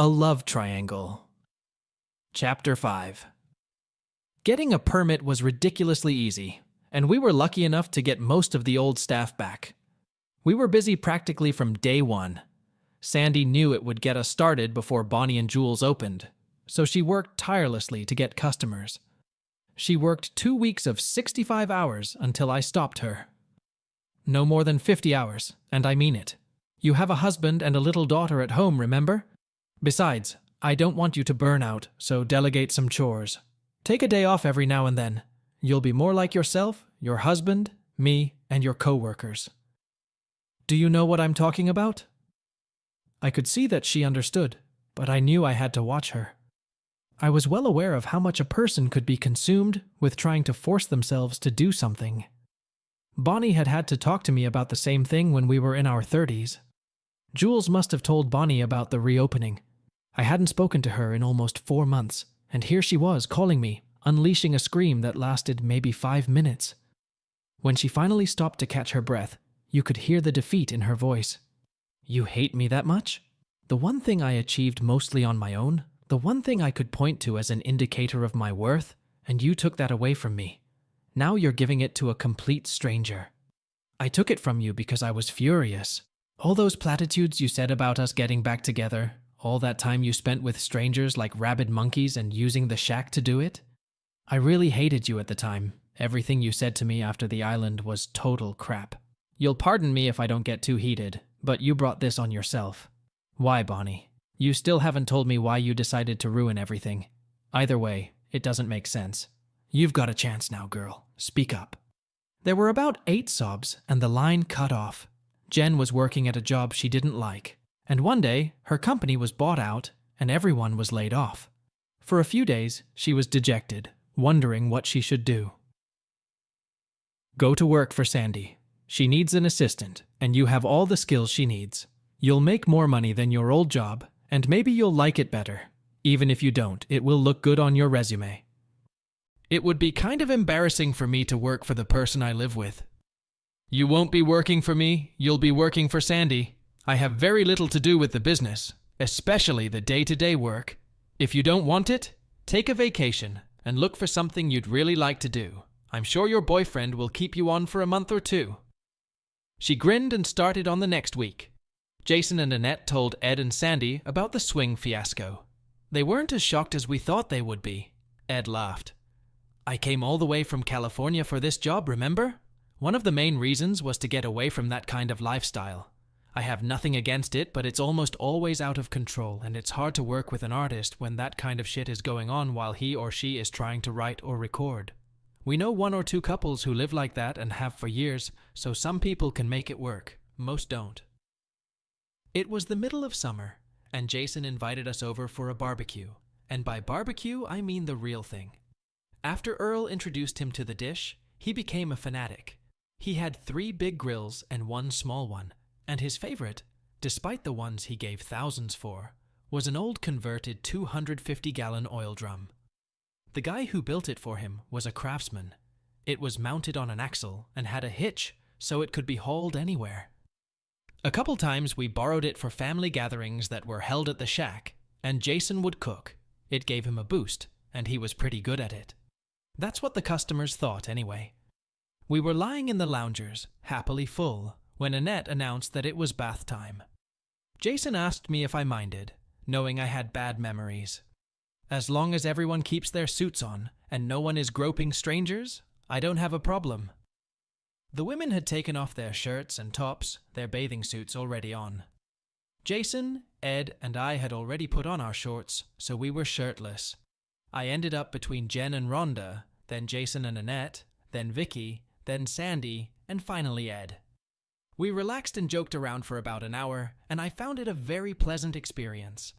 A Love Triangle. Chapter 5. Getting a permit was ridiculously easy, and we were lucky enough to get most of the old staff back. We were busy practically from day one. Sandy knew it would get us started before Bonnie and Jules opened, so she worked tirelessly to get customers. She worked 2 weeks of 65 hours until I stopped her. No more than 50 hours, and I mean it. You have a husband and a little daughter at home, remember? Besides, I don't want you to burn out, so delegate some chores. Take a day off every now and then. You'll be more like yourself, your husband, me, and your co-workers. Do you know what I'm talking about? I could see that she understood, but I knew I had to watch her. I was well aware of how much a person could be consumed with trying to force themselves to do something. Bonnie had to talk to me about the same thing when we were in our 30s. Jules must have told Bonnie about the reopening. I hadn't spoken to her in almost 4 months, and here she was calling me, unleashing a scream that lasted maybe 5 minutes. When she finally stopped to catch her breath, you could hear the defeat in her voice. You hate me that much? The one thing I achieved mostly on my own, the one thing I could point to as an indicator of my worth, and you took that away from me. Now you're giving it to a complete stranger. I took it from you because I was furious. All those platitudes you said about us getting back together, all that time you spent with strangers like rabid monkeys and using the shack to do it? I really hated you at the time. Everything you said to me after the island was total crap. You'll pardon me if I don't get too heated, but you brought this on yourself. Why, Bonnie? You still haven't told me why you decided to ruin everything. Either way, it doesn't make sense. You've got a chance now, girl. Speak up. There were about 8 sobs, and the line cut off. Jen was working at a job she didn't like, and one day, her company was bought out, and everyone was laid off. For a few days, she was dejected, wondering what she should do. Go to work for Sandy. She needs an assistant, and you have all the skills she needs. You'll make more money than your old job, and maybe you'll like it better. Even if you don't, it will look good on your resume. It would be kind of embarrassing for me to work for the person I live with. You won't be working for me, you'll be working for Sandy. I have very little to do with the business, especially the day-to-day work. If you don't want it, take a vacation and look for something you'd really like to do. I'm sure your boyfriend will keep you on for a month or 2. She grinned and started on the next week. Jason and Annette told Ed and Sandy about the swing fiasco. They weren't as shocked as we thought they would be. Ed laughed. I came all the way from California for this job, remember? One of the main reasons was to get away from that kind of lifestyle. I have nothing against it, but it's almost always out of control, and it's hard to work with an artist when that kind of shit is going on while he or she is trying to write or record. We know 1 or 2 couples who live like that and have for years, so some people can make it work. Most don't. It was the middle of summer, and Jason invited us over for a barbecue. And by barbecue, I mean the real thing. After Earl introduced him to the dish, he became a fanatic. He had 3 big grills and 1 small one, and his favorite, despite the ones he gave thousands for, was an old converted 250-gallon oil drum. The guy who built it for him was a craftsman. It was mounted on an axle and had a hitch, so it could be hauled anywhere. A couple times we borrowed it for family gatherings that were held at the shack, and Jason would cook. It gave him a boost, and he was pretty good at it. That's what the customers thought anyway. We were lying in the loungers, happily full, when Annette announced that it was bath time. Jason asked me if I minded, knowing I had bad memories. As long as everyone keeps their suits on, and no one is groping strangers, I don't have a problem. The women had taken off their shirts and tops, their bathing suits already on. Jason, Ed, and I had already put on our shorts, so we were shirtless. I ended up between Jen and Rhonda, then Jason and Annette, then Vicky, then Sandy, and finally Ed. We relaxed and joked around for about an hour, and I found it a very pleasant experience.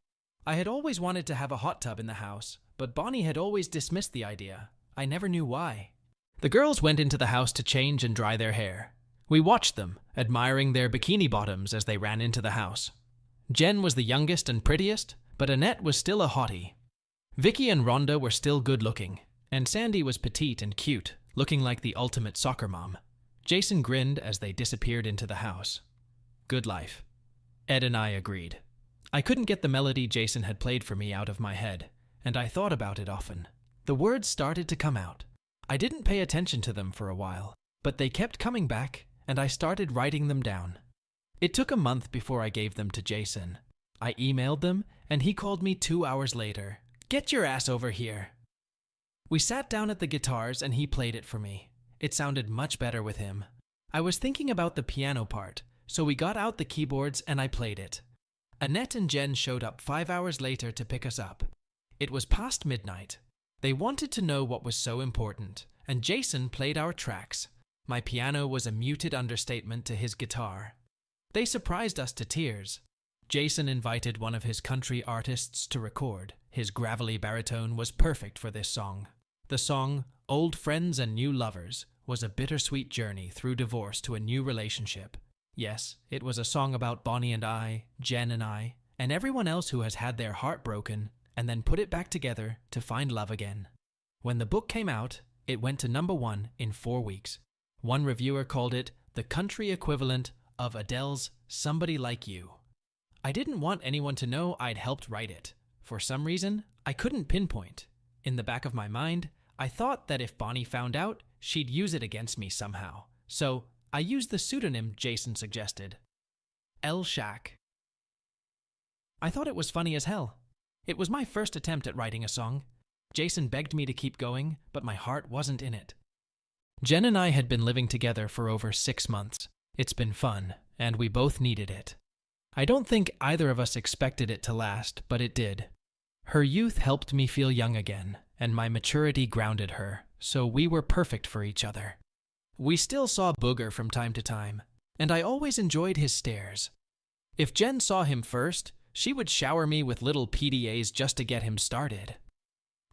I had always wanted to have a hot tub in the house, but Bonnie had always dismissed the idea. I never knew why. The girls went into the house to change and dry their hair. We watched them, admiring their bikini bottoms as they ran into the house. Jen was the youngest and prettiest, but Annette was still a hottie. Vicky and Rhonda were still good-looking, and Sandy was petite and cute, looking like the ultimate soccer mom. Jason grinned as they disappeared into the house. Good life. Ed and I agreed. I couldn't get the melody Jason had played for me out of my head, and I thought about it often. The words started to come out. I didn't pay attention to them for a while, but they kept coming back, and I started writing them down. It took a month before I gave them to Jason. I emailed them, and he called me 2 hours later. "Get your ass over here." We sat down at the guitars, and he played it for me. It sounded much better with him. I was thinking about the piano part, so we got out the keyboards and I played it. Annette and Jen showed up 5 hours later to pick us up. It was past midnight. They wanted to know what was so important, and Jason played our tracks. My piano was a muted understatement to his guitar. They surprised us to tears. Jason invited one of his country artists to record. His gravelly baritone was perfect for this song. The song, Old Friends and New Lovers, was a bittersweet journey through divorce to a new relationship. Yes, it was a song about Bonnie and I, Jen and I, and everyone else who has had their heart broken and then put it back together to find love again. When the book came out, it went to #1 in 4 weeks. One reviewer called it the country equivalent of Adele's Somebody Like You. I didn't want anyone to know I'd helped write it. For some reason, I couldn't pinpoint. In the back of my mind, I thought that if Bonnie found out, she'd use it against me somehow. So I used the pseudonym Jason suggested. L. Shack. I thought it was funny as hell. It was my first attempt at writing a song. Jason begged me to keep going, but my heart wasn't in it. Jen and I had been living together for over 6 months. It's been fun, and we both needed it. I don't think either of us expected it to last, but it did. Her youth helped me feel young again, and my maturity grounded her, so we were perfect for each other. We still saw Booger from time to time, and I always enjoyed his stares. If Jen saw him first, she would shower me with little PDAs just to get him started.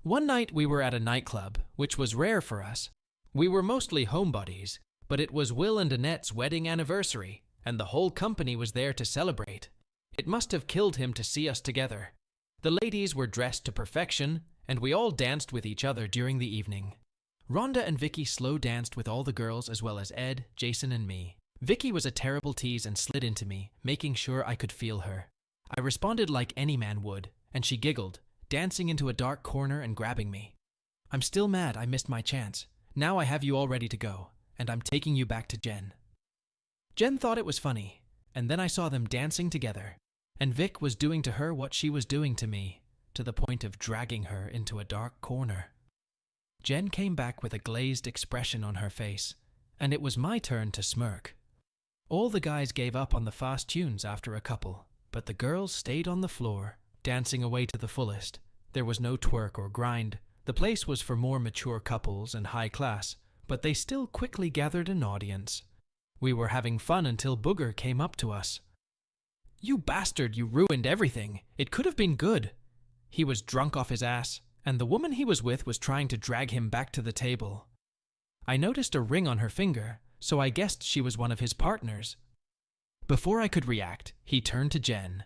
One night we were at a nightclub, which was rare for us. We were mostly homebodies, but it was Will and Annette's wedding anniversary, and the whole company was there to celebrate. It must have killed him to see us together. The ladies were dressed to perfection, and we all danced with each other during the evening. Rhonda and Vicky slow danced with all the girls as well as Ed, Jason, and me. Vicky was a terrible tease and slid into me, making sure I could feel her. I responded like any man would, and she giggled, dancing into a dark corner and grabbing me. "I'm still mad I missed my chance. Now I have you all ready to go, and I'm taking you back to Jen." Jen thought it was funny, and then I saw them dancing together, and Vic was doing to her what she was doing to me, to the point of dragging her into a dark corner. Jen came back with a glazed expression on her face, and it was my turn to smirk. All the guys gave up on the fast tunes after a couple, but the girls stayed on the floor, dancing away to the fullest. There was no twerk or grind. The place was for more mature couples and high class, but they still quickly gathered an audience. We were having fun until Booger came up to us. "You bastard, you ruined everything. It could have been good." He was drunk off his ass, and the woman he was with was trying to drag him back to the table. I noticed a ring on her finger, so I guessed she was one of his partners. Before I could react, he turned to Jen.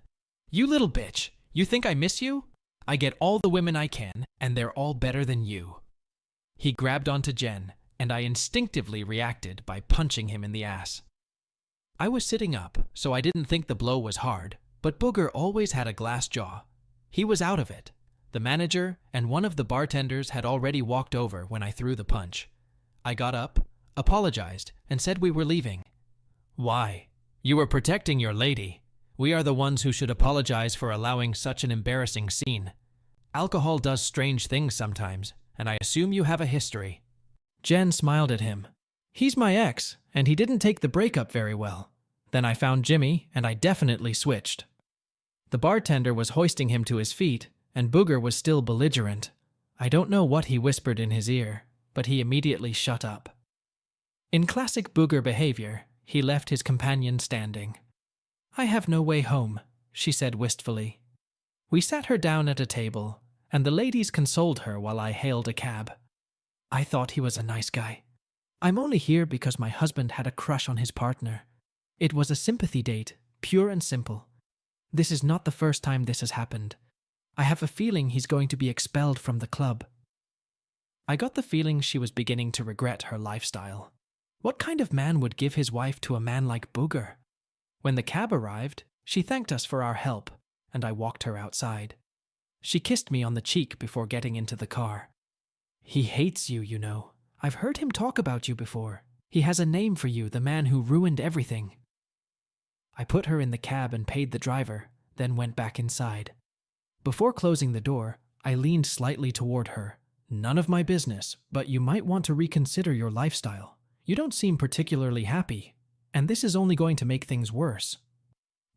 "You little bitch, you think I miss you? I get all the women I can, and they're all better than you." He grabbed onto Jen, and I instinctively reacted by punching him in the ass. I was sitting up, so I didn't think the blow was hard, but Booger always had a glass jaw. He was out of it. The manager and one of the bartenders had already walked over when I threw the punch. I got up, apologized, and said we were leaving. "Why? You were protecting your lady. We are the ones who should apologize for allowing such an embarrassing scene. Alcohol does strange things sometimes, and I assume you have a history." Jen smiled at him. "He's my ex, and he didn't take the breakup very well. Then I found Jimmy, and I definitely switched." The bartender was hoisting him to his feet, and Booger was still belligerent. I don't know what he whispered in his ear, but he immediately shut up. In classic Booger behavior, he left his companion standing. "I have no way home," she said wistfully. We sat her down at a table, and the ladies consoled her while I hailed a cab. I thought he was a nice guy. "I'm only here because my husband had a crush on his partner. It was a sympathy date, pure and simple. This is not the first time this has happened. I have a feeling he's going to be expelled from the club." I got the feeling she was beginning to regret her lifestyle. What kind of man would give his wife to a man like Booger? When the cab arrived, she thanked us for our help, and I walked her outside. She kissed me on the cheek before getting into the car. "He hates you, you know. I've heard him talk about you before. He has a name for you, the man who ruined everything." I put her in the cab and paid the driver, then went back inside. Before closing the door, I leaned slightly toward her. "None of my business, but you might want to reconsider your lifestyle. You don't seem particularly happy, and this is only going to make things worse."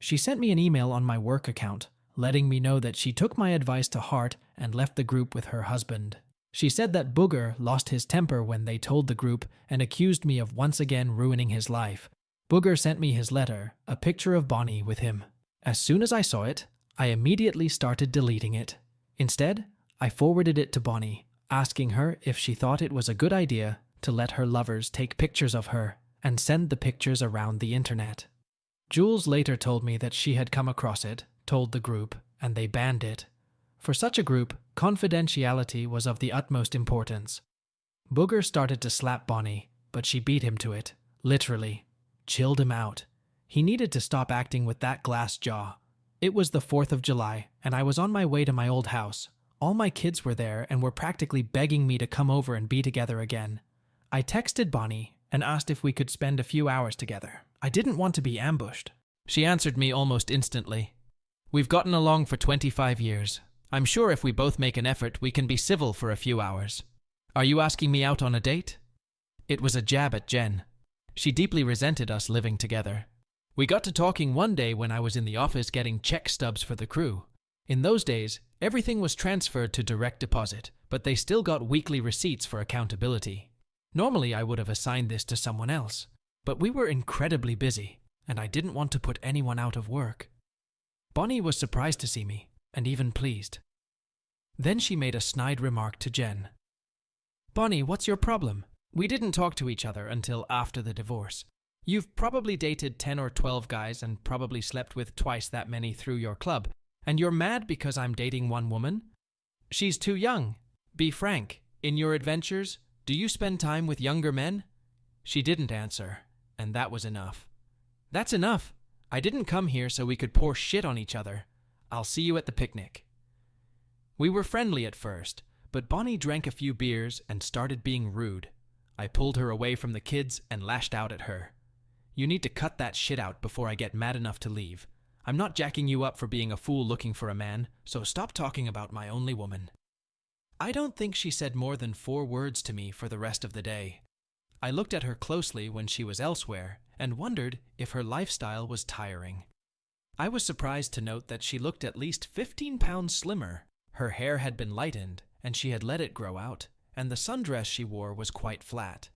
She sent me an email on my work account, letting me know that she took my advice to heart and left the group with her husband. She said that Booger lost his temper when they told the group and accused me of once again ruining his life. Booger sent me his letter, a picture of Bonnie with him. As soon as I saw it, I immediately started deleting it. Instead, I forwarded it to Bonnie, asking her if she thought it was a good idea to let her lovers take pictures of her and send the pictures around the internet. Jules later told me that she had come across it, told the group, and they banned it. For such a group, confidentiality was of the utmost importance. Booger started to slap Bonnie, but she beat him to it, literally. Chilled him out. He needed to stop acting with that glass jaw. It was the 4th of July, and I was on my way to my old house. All my kids were there and were practically begging me to come over and be together again. I texted Bonnie and asked if we could spend a few hours together. I didn't want to be ambushed. She answered me almost instantly. "We've gotten along for 25 years. I'm sure if we both make an effort, we can be civil for a few hours. Are you asking me out on a date?" It was a jab at Jen. She deeply resented us living together. We got to talking one day when I was in the office getting check stubs for the crew. In those days, everything was transferred to direct deposit, but they still got weekly receipts for accountability. Normally, I would have assigned this to someone else, but we were incredibly busy, and I didn't want to put anyone out of work. Bonnie was surprised to see me, and even pleased. Then she made a snide remark to Jen. "Bonnie, what's your problem? We didn't talk to each other until after the divorce. You've probably dated 10 or 12 guys and probably slept with twice that many through your club, and you're mad because I'm dating one woman? She's too young. Be frank. In your adventures, do you spend time with younger men?" She didn't answer, and that was enough. "That's enough. I didn't come here so we could pour shit on each other. I'll see you at the picnic." We were friendly at first, but Bonnie drank a few beers and started being rude. I pulled her away from the kids and lashed out at her. "You need to cut that shit out before I get mad enough to leave. I'm not jacking you up for being a fool looking for a man, so stop talking about my only woman." I don't think she said more than 4 words to me for the rest of the day. I looked at her closely when she was elsewhere and wondered if her lifestyle was tiring. I was surprised to note that she looked at least 15 pounds slimmer. Her hair had been lightened, and she had let it grow out, and the sundress she wore was quite flat.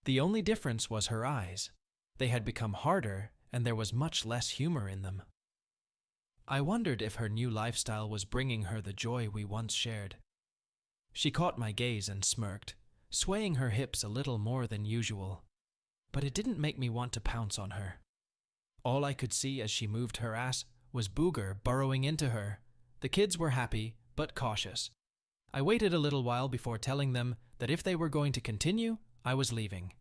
The only difference was her eyes. They had become harder, and there was much less humor in them. I wondered if her new lifestyle was bringing her the joy we once shared. She caught my gaze and smirked, swaying her hips a little more than usual. But it didn't make me want to pounce on her. All I could see as she moved her ass was Booger burrowing into her. The kids were happy, but cautious. I waited a little while before telling them that if they were going to continue, I was leaving.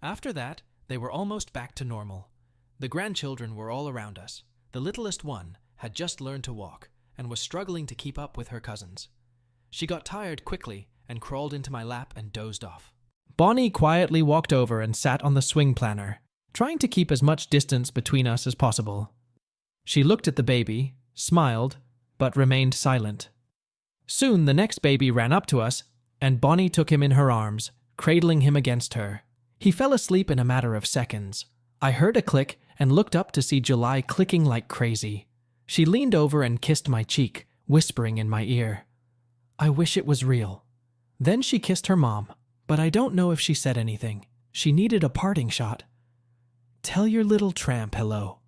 After that, they were almost back to normal. The grandchildren were all around us. The littlest one had just learned to walk and was struggling to keep up with her cousins. She got tired quickly and crawled into my lap and dozed off. Bonnie quietly walked over and sat on the swing planner, trying to keep as much distance between us as possible. She looked at the baby, smiled, but remained silent. Soon the next baby ran up to us, and Bonnie took him in her arms, cradling him against her. He fell asleep in a matter of seconds. I heard a click and looked up to see July clicking like crazy. She leaned over and kissed my cheek, whispering in my ear, "I wish it was real." Then she kissed her mom, but I don't know if she said anything. She needed a parting shot. "Tell your little tramp hello."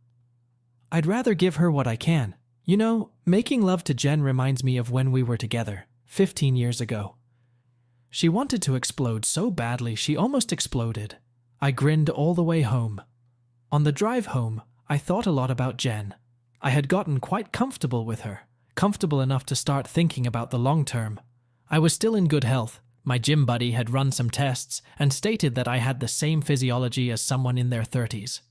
I'd rather give her what I can. You know, making love to Jen reminds me of when we were together, 15 years ago. She wanted to explode so badly she almost exploded. I grinned all the way home. On the drive home, I thought a lot about Jen. I had gotten quite comfortable with her, comfortable enough to start thinking about the long term. I was still in good health. My gym buddy had run some tests and stated that I had the same physiology as someone in their 30s.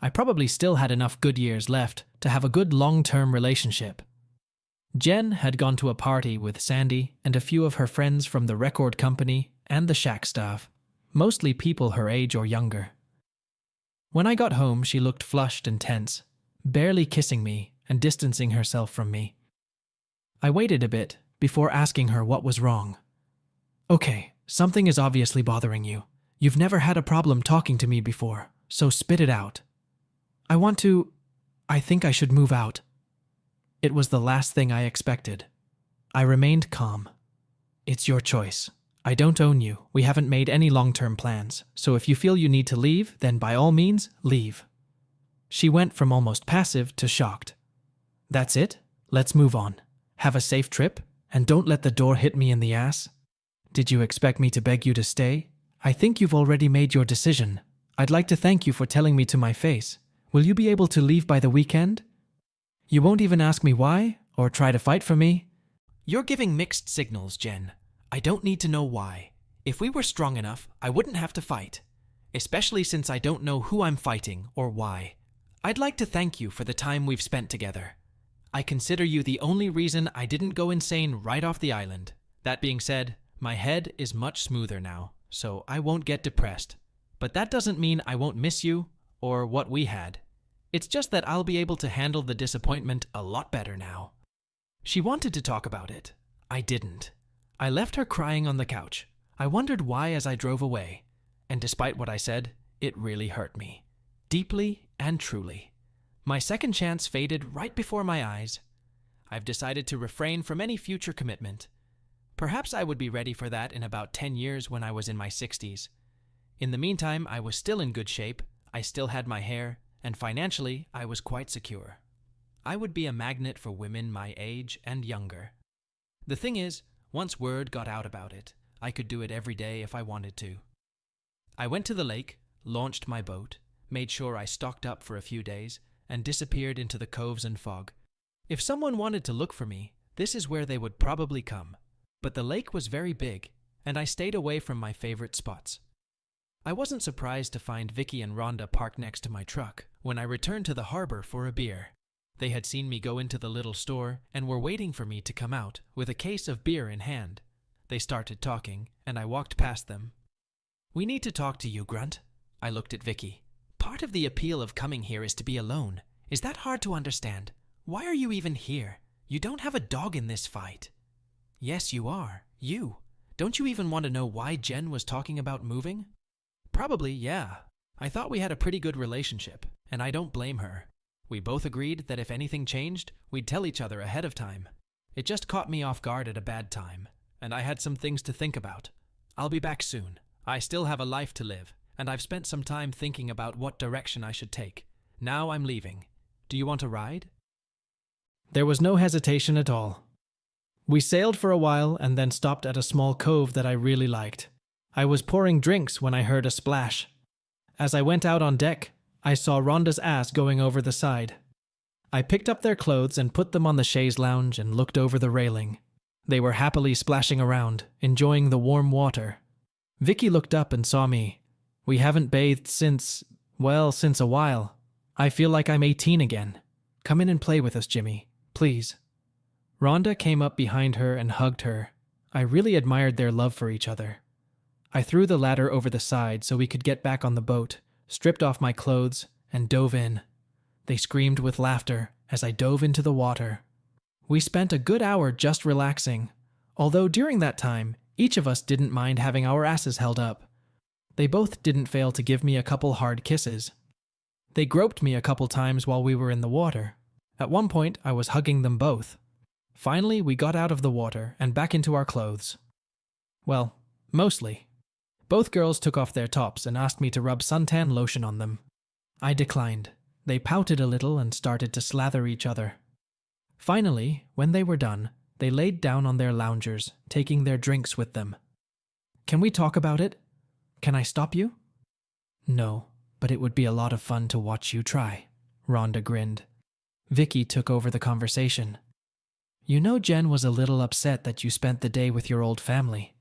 I probably still had enough good years left to have a good long-term relationship. Jen had gone to a party with Sandy and a few of her friends from the record company and the Shack staff, mostly people her age or younger. When I got home, she looked flushed and tense, barely kissing me and distancing herself from me. I waited a bit before asking her what was wrong. "Okay, something is obviously bothering you. You've never had a problem talking to me before, so spit it out." I think I should move out." It was the last thing I expected. I remained calm. "It's your choice. I don't own you. We haven't made any long-term plans, so if you feel you need to leave, then by all means, leave." She went from almost passive to shocked. "That's it? Let's move on. Have a safe trip, and don't let the door hit me in the ass." "Did you expect me to beg you to stay? I think you've already made your decision. I'd like to thank you for telling me to my face. Will you be able to leave by the weekend? You won't even ask me why, or try to fight for me?" "You're giving mixed signals, Jen. I don't need to know why. If we were strong enough, I wouldn't have to fight. Especially since I don't know who I'm fighting or why. I'd like to thank you for the time we've spent together. I consider you the only reason I didn't go insane right off the island. That being said, my head is much smoother now, so I won't get depressed. But that doesn't mean I won't miss you or what we had. It's just that I'll be able to handle the disappointment a lot better now." She wanted to talk about it. I didn't. I left her crying on the couch. I wondered why as I drove away. And despite what I said, it really hurt me. Deeply and truly. My second chance faded right before my eyes. I've decided to refrain from any future commitment. Perhaps I would be ready for that in about 10 years when I was in my 60s. In the meantime, I was still in good shape, I still had my hair, and financially, I was quite secure. I would be a magnet for women my age and younger. The thing is, once word got out about it, I could do it every day if I wanted to. I went to the lake, launched my boat, made sure I stocked up for a few days, and disappeared into the coves and fog. If someone wanted to look for me, this is where they would probably come. But the lake was very big, and I stayed away from my favorite spots. I wasn't surprised to find Vicky and Rhonda parked next to my truck when I returned to the harbor for a beer. They had seen me go into the little store and were waiting for me to come out with a case of beer in hand. They started talking, and I walked past them. "We need to talk to you, Grunt." I looked at Vicky. "Part of the appeal of coming here is to be alone. Is that hard to understand? Why are you even here? You don't have a dog in this fight." "Yes, you are. You. Don't you even want to know why Jen was talking about moving?" "Probably, yeah. I thought we had a pretty good relationship, and I don't blame her. We both agreed that if anything changed, we'd tell each other ahead of time. It just caught me off guard at a bad time, and I had some things to think about. I'll be back soon. I still have a life to live, and I've spent some time thinking about what direction I should take. Now I'm leaving. Do you want a ride?" There was no hesitation at all. We sailed for a while and then stopped at a small cove that I really liked. I was pouring drinks when I heard a splash. As I went out on deck, I saw Rhonda's ass going over the side. I picked up their clothes and put them on the chaise lounge and looked over the railing. They were happily splashing around, enjoying the warm water. Vicky looked up and saw me. "We haven't bathed since a while. I feel like I'm 18 again. Come in and play with us, Jimmy, please." Rhonda came up behind her and hugged her. I really admired their love for each other. I threw the ladder over the side so we could get back on the boat, stripped off my clothes, and dove in. They screamed with laughter as I dove into the water. We spent a good hour just relaxing, although during that time, each of us didn't mind having our asses held up. They both didn't fail to give me a couple hard kisses. They groped me a couple times while we were in the water. At one point, I was hugging them both. Finally, we got out of the water and back into our clothes. Well, mostly. Both girls took off their tops and asked me to rub suntan lotion on them. I declined. They pouted a little and started to slather each other. Finally, when they were done, they laid down on their loungers, taking their drinks with them. "Can we talk about it? Can I stop you?" "No, but it would be a lot of fun to watch you try," Rhonda grinned. Vicky took over the conversation. "You know Jen was a little upset that you spent the day with your old family.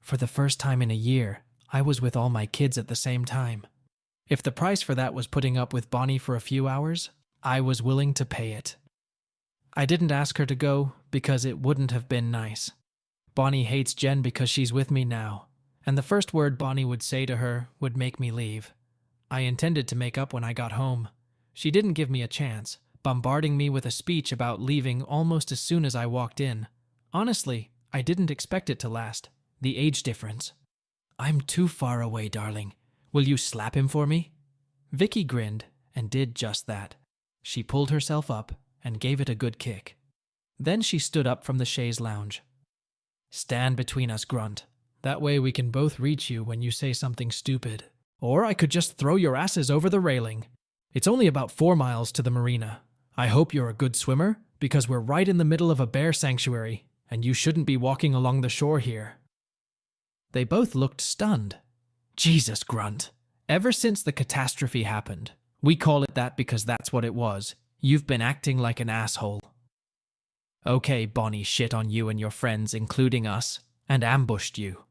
For the first time in a year, I was with all my kids at the same time. If the price for that was putting up with Bonnie for a few hours, I was willing to pay it. I didn't ask her to go because it wouldn't have been nice. Bonnie hates Jen because she's with me now, and the first word Bonnie would say to her would make me leave. I intended to make up when I got home. She didn't give me a chance, bombarding me with a speech about leaving almost as soon as I walked in. Honestly, I didn't expect it to last. The age difference. "I'm too far away, darling. Will you slap him for me?" Vicky grinned and did just that. She pulled herself up and gave it a good kick. Then she stood up from the chaise lounge. "Stand between us, Grunt. That way we can both reach you when you say something stupid. Or I could just throw your asses over the railing. It's only about 4 miles to the marina. I hope you're a good swimmer, because we're right in the middle of a bear sanctuary, and you shouldn't be walking along the shore here." They both looked stunned. "Jesus, Grunt. Ever since the catastrophe happened, we call it that because that's what it was, you've been acting like an asshole." "Okay, Bonnie shit on you and your friends, including us, and ambushed you.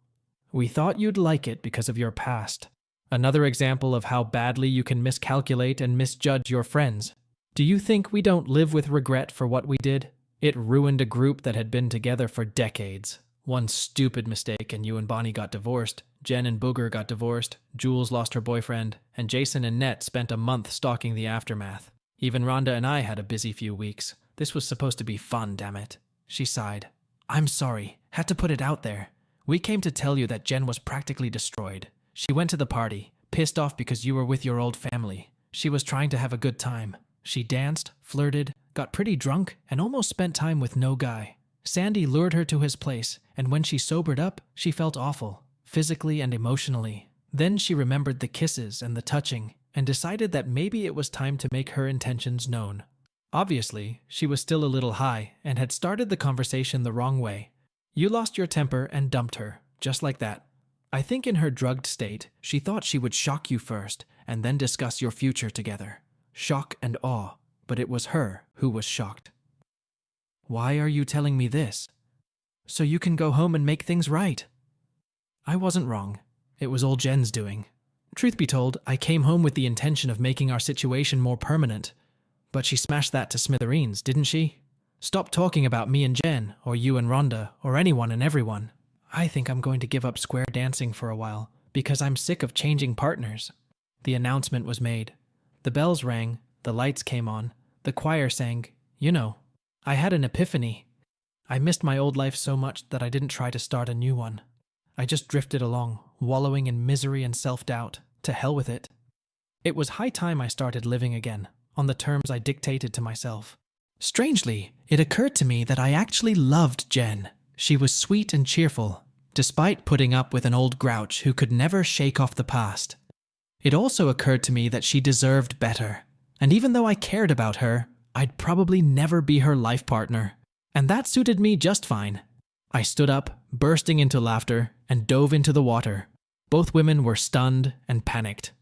We thought you'd like it because of your past. Another example of how badly you can miscalculate and misjudge your friends. Do you think we don't live with regret for what we did? It ruined a group that had been together for decades. One stupid mistake and you and Bonnie got divorced. Jen and Booger got divorced. Jules lost her boyfriend. And Jason and Nett spent a month stalking the aftermath. Even Rhonda and I had a busy few weeks. This was supposed to be fun, damn it." She sighed. "I'm sorry. Had to put it out there. We came to tell you that Jen was practically destroyed. She went to the party, pissed off because you were with your old family. She was trying to have a good time. She danced, flirted, got pretty drunk, and almost spent time with no guy. Sandy lured her to his place, and when she sobered up, she felt awful, physically and emotionally. Then she remembered the kisses and the touching, and decided that maybe it was time to make her intentions known. Obviously, she was still a little high, and had started the conversation the wrong way. You lost your temper and dumped her, just like that. I think in her drugged state, she thought she would shock you first, and then discuss your future together. Shock and awe, but it was her who was shocked." "Why are you telling me this?" "So you can go home and make things right." I wasn't wrong. It was all Jen's doing. Truth be told, I came home with the intention of making our situation more permanent. But she smashed that to smithereens, didn't she? Stop talking about me and Jen, or you and Rhonda, or anyone and everyone. I think I'm going to give up square dancing for a while, because I'm sick of changing partners. The announcement was made. The bells rang, the lights came on, the choir sang, you know. I had an epiphany. I missed my old life so much that I didn't try to start a new one. I just drifted along, wallowing in misery and self-doubt. To hell with it. It was high time I started living again, on the terms I dictated to myself. Strangely, it occurred to me that I actually loved Jen. She was sweet and cheerful, despite putting up with an old grouch who could never shake off the past. It also occurred to me that she deserved better, and even though I cared about her, I'd probably never be her life partner, and that suited me just fine. I stood up, bursting into laughter, and dove into the water. Both women were stunned and panicked.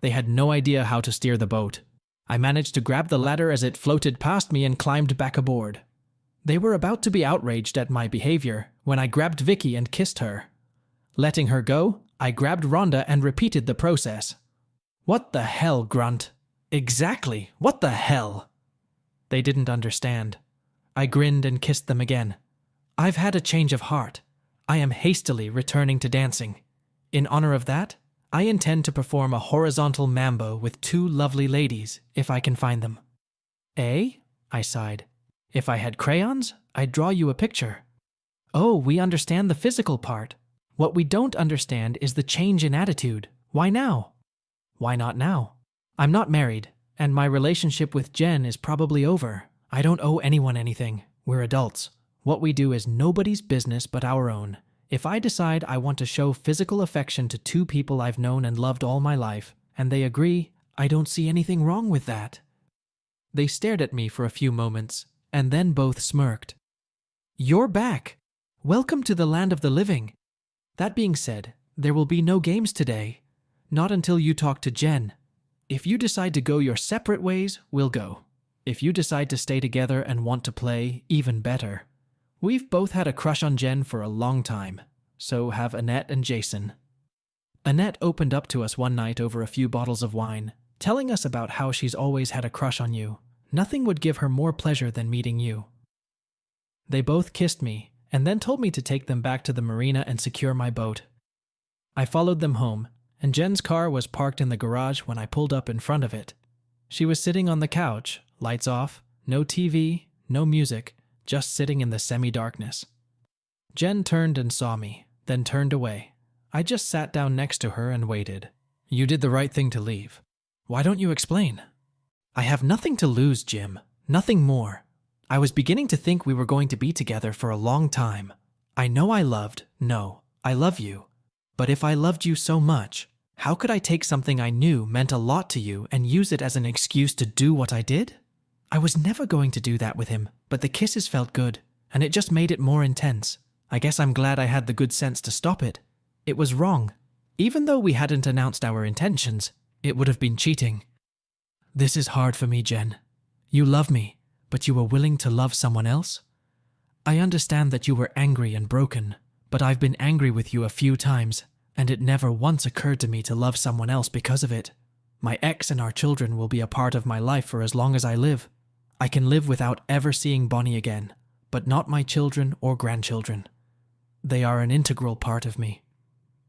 They had no idea how to steer the boat. I managed to grab the ladder as it floated past me and climbed back aboard. They were about to be outraged at my behavior when I grabbed Vicky and kissed her. Letting her go, I grabbed Rhonda and repeated the process. "What the hell, Grunt?" "Exactly, what the hell?" They didn't understand. I grinned and kissed them again. "I've had a change of heart. I am hastily returning to dancing. In honor of that, I intend to perform a horizontal mambo with 2 lovely ladies, if I can find them." "Eh?" I sighed. "If I had crayons, I'd draw you a picture." "Oh, we understand the physical part. What we don't understand is the change in attitude. Why now?" "Why not now? I'm not married, and my relationship with Jen is probably over. I don't owe anyone anything. We're adults. What we do is nobody's business but our own. If I decide I want to show physical affection to 2 people I've known and loved all my life, and they agree, I don't see anything wrong with that." They stared at me for a few moments, and then both smirked. "You're back. Welcome to the land of the living. That being said, there will be no games today. Not until you talk to Jen. If you decide to go your separate ways, we'll go. If you decide to stay together and want to play, even better. We've both had a crush on Jen for a long time. So have Annette and Jason." Annette opened up to us one night over a few bottles of wine, telling us about how she's always had a crush on you. Nothing would give her more pleasure than meeting you. They both kissed me, and then told me to take them back to the marina and secure my boat. I followed them home, and Jen's car was parked in the garage when I pulled up in front of it. She was sitting on the couch, lights off, no TV, no music, just sitting in the semi-darkness. Jen turned and saw me, then turned away. I just sat down next to her and waited. You did the right thing to leave. Why don't you explain? I have nothing to lose, Jim. Nothing more. I was beginning to think we were going to be together for a long time. I know I love you. But if I loved you so much, how could I take something I knew meant a lot to you and use it as an excuse to do what I did? I was never going to do that with him, but the kisses felt good, and it just made it more intense. I guess I'm glad I had the good sense to stop it. It was wrong. Even though we hadn't announced our intentions, it would have been cheating. This is hard for me, Jen. You love me, but you were willing to love someone else? I understand that you were angry and broken, but I've been angry with you a few times, and it never once occurred to me to love someone else because of it. My ex and our children will be a part of my life for as long as I live. I can live without ever seeing Bonnie again, but not my children or grandchildren. They are an integral part of me.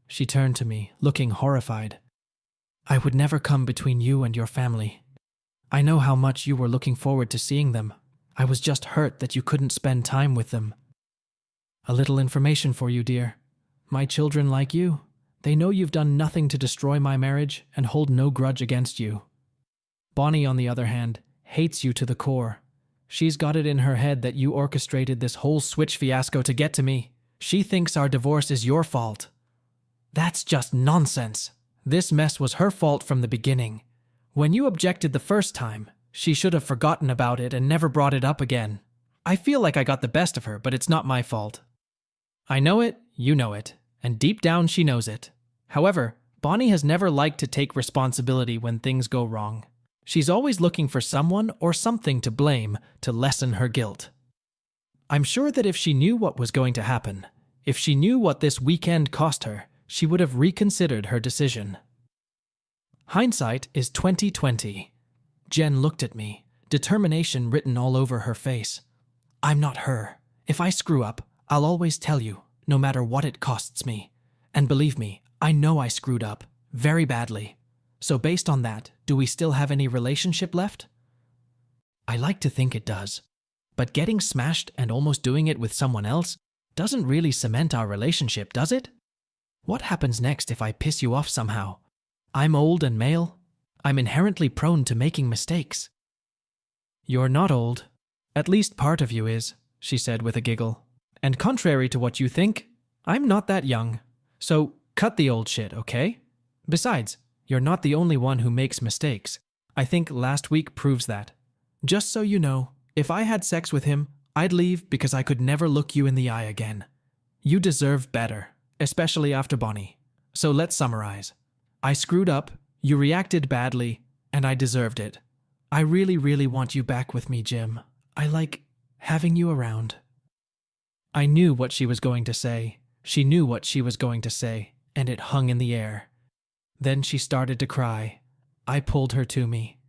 She turned to me, looking horrified. I would never come between you and your family. I know how much you were looking forward to seeing them. I was just hurt that you couldn't spend time with them. A little information for you, dear. My children like you. They know you've done nothing to destroy my marriage and hold no grudge against you. Bonnie, on the other hand, hates you to the core. She's got it in her head that you orchestrated this whole switch fiasco to get to me. She thinks our divorce is your fault. That's just nonsense. This mess was her fault from the beginning. When you objected the first time, she should have forgotten about it and never brought it up again. I feel like I got the best of her, but it's not my fault. I know it, you know it, and deep down she knows it. However, Bonnie has never liked to take responsibility when things go wrong. She's always looking for someone or something to blame to lessen her guilt. I'm sure that if she knew what was going to happen, if she knew what this weekend cost her, she would have reconsidered her decision. Hindsight is 20/20. Jen looked at me, determination written all over her face. I'm not her. If I screw up, I'll always tell you, no matter what it costs me. And believe me, I know I screwed up, very badly. So based on that, do we still have any relationship left? I like to think it does. But getting smashed and almost doing it with someone else doesn't really cement our relationship, does it? What happens next if I piss you off somehow? I'm old and male. I'm inherently prone to making mistakes. You're not old. At least part of you is, she said with a giggle. And contrary to what you think, I'm not that young. So cut the old shit, okay? Besides, you're not the only one who makes mistakes. I think last week proves that. Just so you know, if I had sex with him, I'd leave because I could never look you in the eye again. You deserve better, especially after Bonnie. So let's summarize. I screwed up, you reacted badly, and I deserved it. I really, really want you back with me, Jim. I like having you around. I knew what she was going to say. She knew what she was going to say, and it hung in the air. Then she started to cry. I pulled her to me.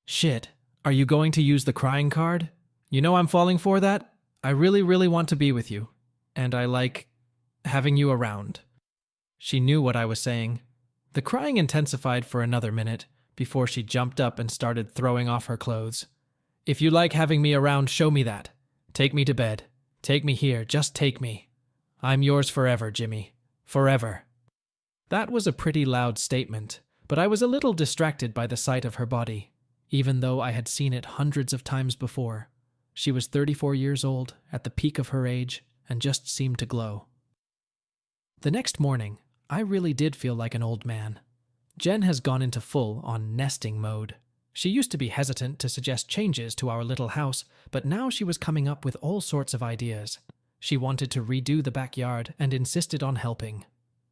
Shit, are you going to use the crying card? You know I'm falling for that? I really, really want to be with you. And I like having you around. She knew what I was saying. The crying intensified for another minute before she jumped up and started throwing off her clothes. If you like having me around, show me that. Take me to bed. Take me here, just take me. I'm yours forever, Jimmy. Forever. That was a pretty loud statement, but I was a little distracted by the sight of her body, even though I had seen it hundreds of times before. She was 34 years old, at the peak of her age, and just seemed to glow. The next morning, I really did feel like an old man. Jen has gone into full-on nesting mode. She used to be hesitant to suggest changes to our little house, but now she was coming up with all sorts of ideas. She wanted to redo the backyard and insisted on helping.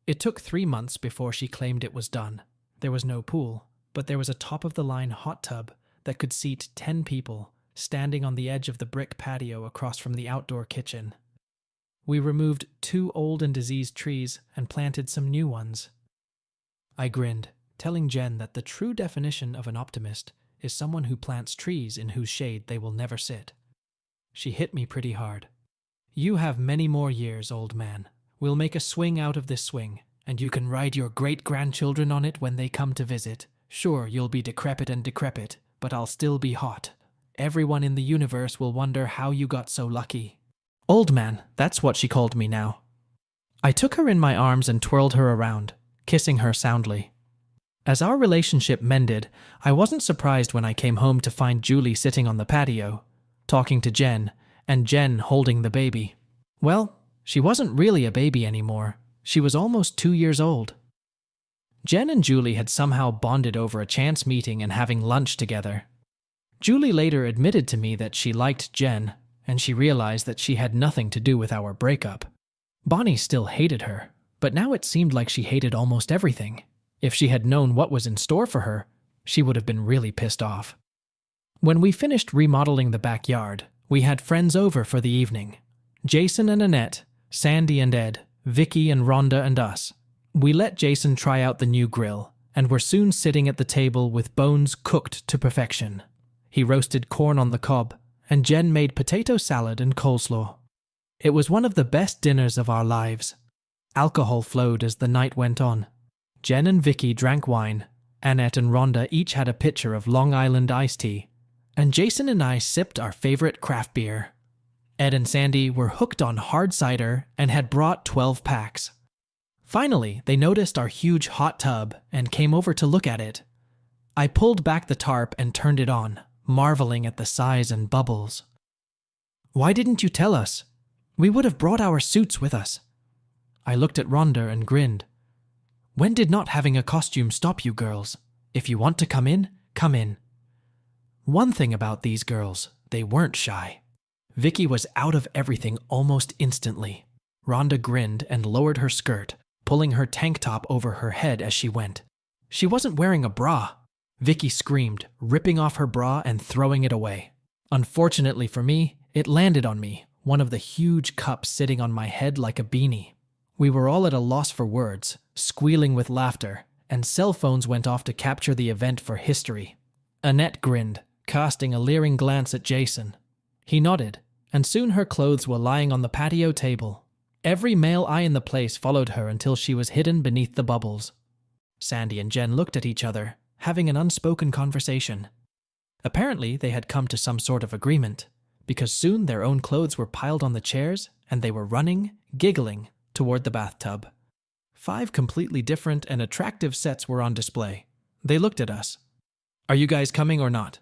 It took 3 months before she claimed it was done. There was no pool, but there was a top-of-the-line hot tub that could seat 10 people, standing on the edge of the brick patio across from the outdoor kitchen. We removed 2 old and diseased trees and planted some new ones. I grinned, telling Jen that the true definition of an optimist is someone who plants trees in whose shade they will never sit. She hit me pretty hard. You have many more years, old man. We'll make a swing out of this swing, and you can ride your great-grandchildren on it when they come to visit. Sure, you'll be decrepit, but I'll still be hot. Everyone in the universe will wonder how you got so lucky. Old man, that's what she called me now. I took her in my arms and twirled her around, kissing her soundly. As our relationship mended, I wasn't surprised when I came home to find Julie sitting on the patio, talking to Jen, and Jen holding the baby. Well, she wasn't really a baby anymore. She was almost 2 years old. Jen and Julie had somehow bonded over a chance meeting and having lunch together. Julie later admitted to me that she liked Jen, and she realized that she had nothing to do with our breakup. Bonnie still hated her, but now it seemed like she hated almost everything. If she had known what was in store for her, she would have been really pissed off. When we finished remodeling the backyard, we had friends over for the evening. Jason and Annette, Sandy and Ed, Vicky and Rhonda and us. We let Jason try out the new grill, and were soon sitting at the table with bones cooked to perfection. He roasted corn on the cob, and Jen made potato salad and coleslaw. It was one of the best dinners of our lives. Alcohol flowed as the night went on. Jen and Vicky drank wine, Annette and Rhonda each had a pitcher of Long Island iced tea, and Jason and I sipped our favorite craft beer. Ed and Sandy were hooked on hard cider and had brought 12 packs. Finally, they noticed our huge hot tub and came over to look at it. I pulled back the tarp and turned it on, marveling at the size and bubbles. Why didn't you tell us? We would have brought our suits with us. I looked at Rhonda and grinned. When did not having a costume stop you girls? If you want to come in, come in. One thing about these girls, they weren't shy. Vicky was out of everything almost instantly. Rhonda grinned and lowered her skirt, pulling her tank top over her head as she went. She wasn't wearing a bra. Vicky screamed, ripping off her bra and throwing it away. Unfortunately for me, it landed on me, one of the huge cups sitting on my head like a beanie. We were all at a loss for words, squealing with laughter, and cell phones went off to capture the event for history. Annette grinned, casting a leering glance at Jason. He nodded, and soon her clothes were lying on the patio table. Every male eye in the place followed her until she was hidden beneath the bubbles. Sandy and Jen looked at each other, having an unspoken conversation. Apparently, they had come to some sort of agreement, because soon their own clothes were piled on the chairs, and they were running, giggling, toward the bathtub. 5 completely different and attractive sets were on display. They looked at us. Are you guys coming or not?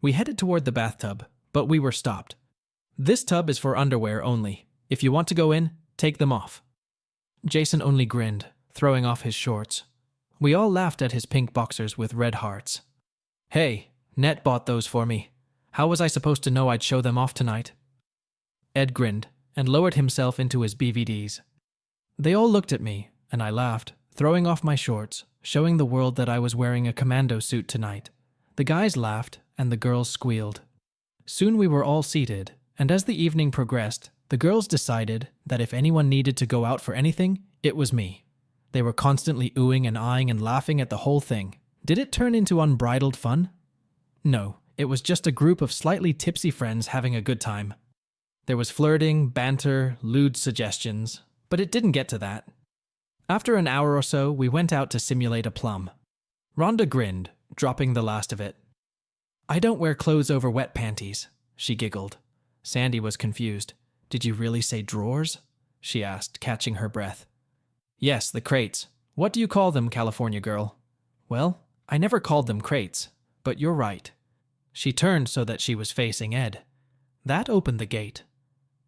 We headed toward the bathtub, but we were stopped. This tub is for underwear only. If you want to go in, take them off. Jason only grinned, throwing off his shorts. We all laughed at his pink boxers with red hearts. Hey, Net bought those for me. How was I supposed to know I'd show them off tonight? Ed grinned and lowered himself into his BVDs. They all looked at me, and I laughed, throwing off my shorts, showing the world that I was wearing a commando suit tonight. The guys laughed, and the girls squealed. Soon we were all seated, and as the evening progressed, the girls decided that if anyone needed to go out for anything, it was me. They were constantly oohing and eyeing and laughing at the whole thing. Did it turn into unbridled fun? No, it was just a group of slightly tipsy friends having a good time. There was flirting, banter, lewd suggestions, but it didn't get to that. After an hour or so, we went out to simulate a plum. Rhonda grinned, dropping the last of it. I don't wear clothes over wet panties, she giggled. Sandy was confused. Did you really say drawers? She asked, catching her breath. Yes, the crates. What do you call them, California girl? Well, I never called them crates, but you're right. She turned so that she was facing Ed. That opened the gate.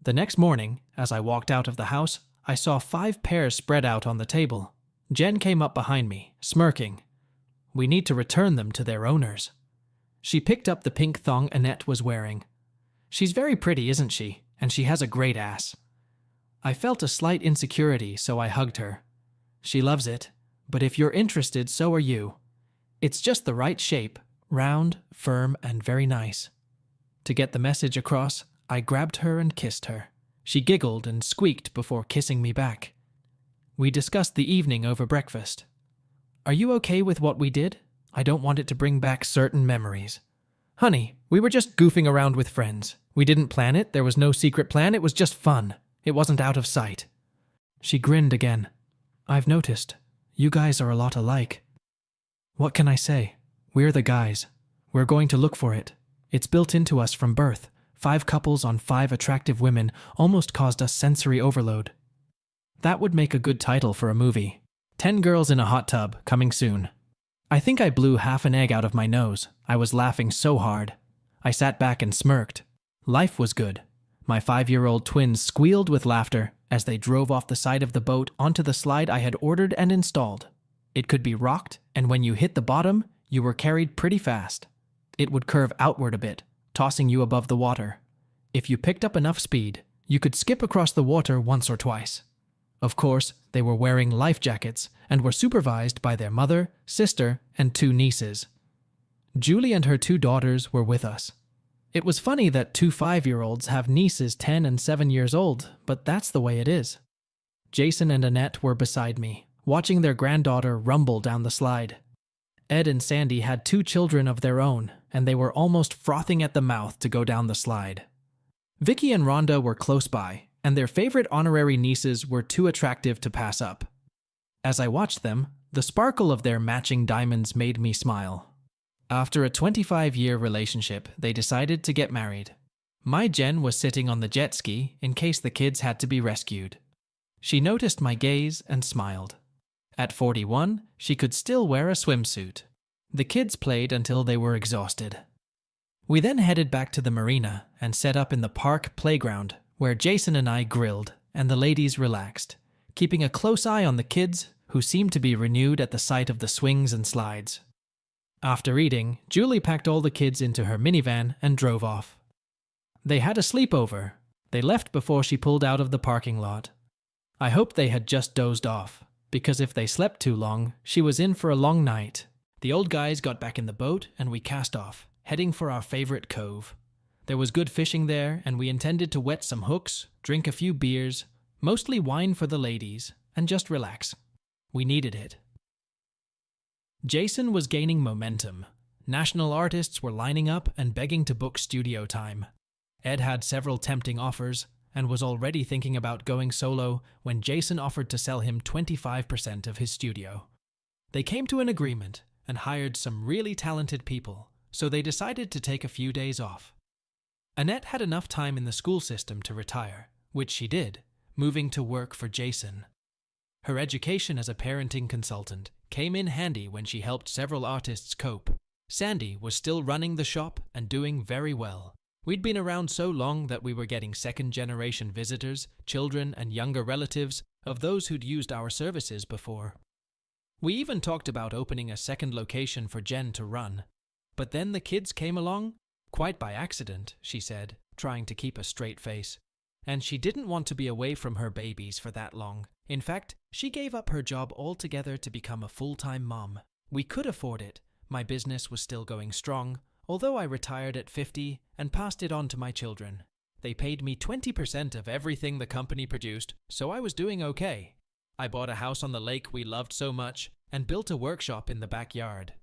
The next morning, as I walked out of the house, I saw 5 pairs spread out on the table. Jen came up behind me, smirking. We need to return them to their owners. She picked up the pink thong Annette was wearing. She's very pretty, isn't she? And she has a great ass. I felt a slight insecurity, so I hugged her. She loves it, but if you're interested, so are you. It's just the right shape, round, firm, and very nice. To get the message across, I grabbed her and kissed her. She giggled and squeaked before kissing me back. We discussed the evening over breakfast. Are you okay with what we did? I don't want it to bring back certain memories. Honey, we were just goofing around with friends. We didn't plan it, there was no secret plan, it was just fun. It wasn't out of sight. She grinned again. I've noticed. You guys are a lot alike. What can I say? We're the guys. We're going to look for it. It's built into us from birth. 5 couples on 5 attractive women almost caused us sensory overload. That would make a good title for a movie. 10 girls in a hot tub, coming soon. I think I blew half an egg out of my nose. I was laughing so hard. I sat back and smirked. Life was good. My 5-year-old twins squealed with laughter as they drove off the side of the boat onto the slide I had ordered and installed. It could be rocked, and when you hit the bottom, you were carried pretty fast. It would curve outward a bit, tossing you above the water. If you picked up enough speed, you could skip across the water once or twice. Of course, they were wearing life jackets and were supervised by their mother, sister, and 2 nieces. Julie and her 2 daughters were with us. It was funny that 2 5-year-olds have nieces 10 and 7 years old, but that's the way it is. Jason and Annette were beside me, watching their granddaughter rumble down the slide. Ed and Sandy had 2 children of their own, and they were almost frothing at the mouth to go down the slide. Vicky and Rhonda were close by, and their favorite honorary nieces were too attractive to pass up. As I watched them, the sparkle of their matching diamonds made me smile. After a 25-year relationship, they decided to get married. My Jen was sitting on the jet ski in case the kids had to be rescued. She noticed my gaze and smiled. At 41, she could still wear a swimsuit. The kids played until they were exhausted. We then headed back to the marina and set up in the park playground, where Jason and I grilled and the ladies relaxed, keeping a close eye on the kids, who seemed to be renewed at the sight of the swings and slides. After eating, Julie packed all the kids into her minivan and drove off. They had a sleepover. They left before she pulled out of the parking lot. I hoped they had just dozed off, because if they slept too long, she was in for a long night. The old guys got back in the boat and we cast off, heading for our favorite cove. There was good fishing there, and we intended to wet some hooks, drink a few beers, mostly wine for the ladies, and just relax. We needed it. Jason was gaining momentum. National artists were lining up and begging to book studio time. Ed had several tempting offers and was already thinking about going solo when Jason offered to sell him 25% of his studio. They came to an agreement and hired some really talented people, so they decided to take a few days off. Annette had enough time in the school system to retire, which she did, moving to work for Jason. Her education as a parenting consultant came in handy when she helped several artists cope. Sandy was still running the shop and doing very well. We'd been around so long that we were getting second-generation visitors, children, and younger relatives of those who'd used our services before. We even talked about opening a second location for Jen to run. But then the kids came along. Quite by accident, she said, trying to keep a straight face. And she didn't want to be away from her babies for that long. In fact, she gave up her job altogether to become a full-time mom. We could afford it. My business was still going strong, although I retired at 50 and passed it on to my children. They paid me 20% of everything the company produced, so I was doing okay. I bought a house on the lake we loved so much and built a workshop in the backyard.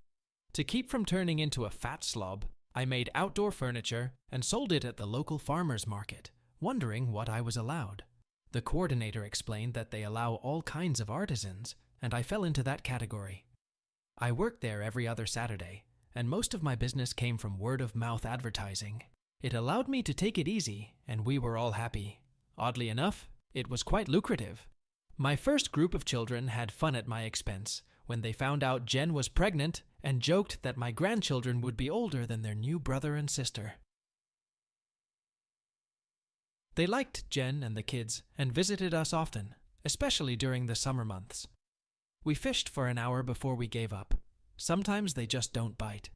To keep from turning into a fat slob, I made outdoor furniture and sold it at the local farmer's market, wondering what I was allowed. The coordinator explained that they allow all kinds of artisans, and I fell into that category. I worked there every other Saturday, and most of my business came from word-of-mouth advertising. It allowed me to take it easy, and we were all happy. Oddly enough, it was quite lucrative. My first group of children had fun at my expense when they found out Jen was pregnant and joked that my grandchildren would be older than their new brother and sister. They liked Jen and the kids and visited us often, especially during the summer months. We fished for an hour before we gave up. Sometimes they just don't bite.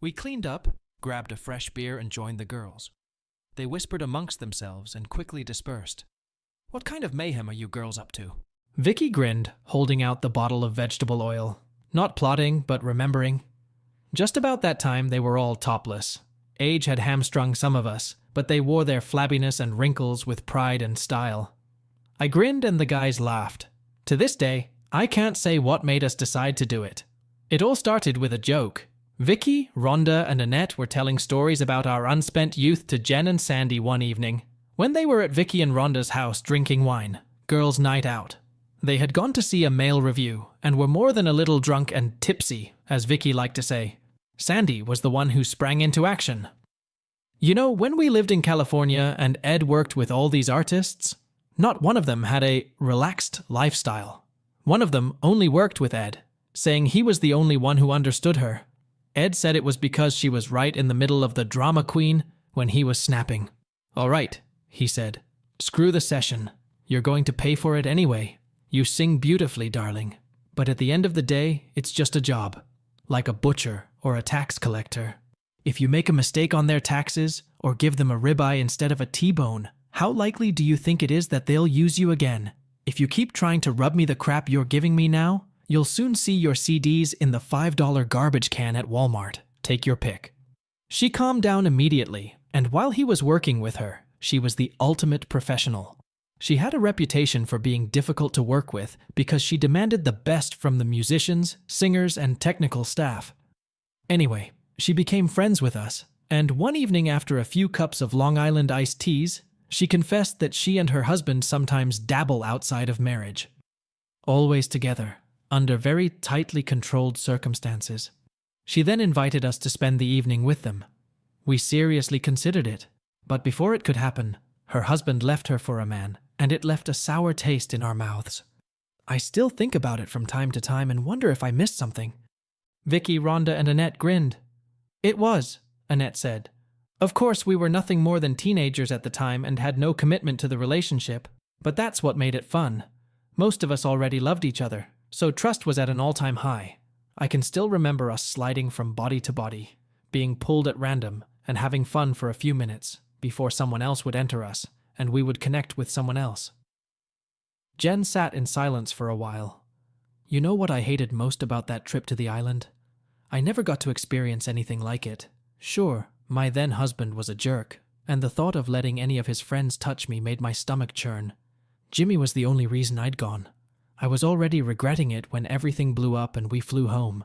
We cleaned up, grabbed a fresh beer, and joined the girls. They whispered amongst themselves and quickly dispersed. What kind of mayhem are you girls up to? Vicky grinned, holding out the bottle of vegetable oil. Not plotting, but remembering. Just about that time, they were all topless. Age had hamstrung some of us, but they wore their flabbiness and wrinkles with pride and style. I grinned and the guys laughed. To this day, I can't say what made us decide to do it. It all started with a joke. Vicky, Rhonda, and Annette were telling stories about our unspent youth to Jen and Sandy one evening, when they were at Vicky and Rhonda's house drinking wine, girls' night out. They had gone to see a male review, and were more than a little drunk and tipsy, as Vicky liked to say. Sandy was the one who sprang into action. You know, when we lived in California and Ed worked with all these artists, not one of them had a relaxed lifestyle. One of them only worked with Ed, saying he was the only one who understood her. Ed said it was because she was right in the middle of the drama queen when he was snapping. All right, he said. Screw the session. You're going to pay for it anyway. You sing beautifully, darling. But at the end of the day, it's just a job. Like a butcher or a tax collector. If you make a mistake on their taxes or give them a ribeye instead of a T-bone, how likely do you think it is that they'll use you again? If you keep trying to rub me the crap you're giving me now, you'll soon see your CDs in the $5 garbage can at Walmart. Take your pick. She calmed down immediately, and while he was working with her, she was the ultimate professional. She had a reputation for being difficult to work with because she demanded the best from the musicians, singers, and technical staff. Anyway, she became friends with us, and one evening after a few cups of Long Island iced teas, she confessed that she and her husband sometimes dabble outside of marriage. Always together, under very tightly controlled circumstances. She then invited us to spend the evening with them. We seriously considered it, but before it could happen, her husband left her for a man, and it left a sour taste in our mouths. I still think about it from time to time and wonder if I missed something. Vicky, Rhonda, and Annette grinned. It was, Annette said. Of course, we were nothing more than teenagers at the time and had no commitment to the relationship, but that's what made it fun. Most of us already loved each other, so trust was at an all-time high. I can still remember us sliding from body to body, being pulled at random, and having fun for a few minutes before someone else would enter us, and we would connect with someone else. Jen sat in silence for a while. You know what I hated most about that trip to the island? I never got to experience anything like it. Sure, my then husband was a jerk, and the thought of letting any of his friends touch me made my stomach churn. Jimmy was the only reason I'd gone. I was already regretting it when everything blew up and we flew home.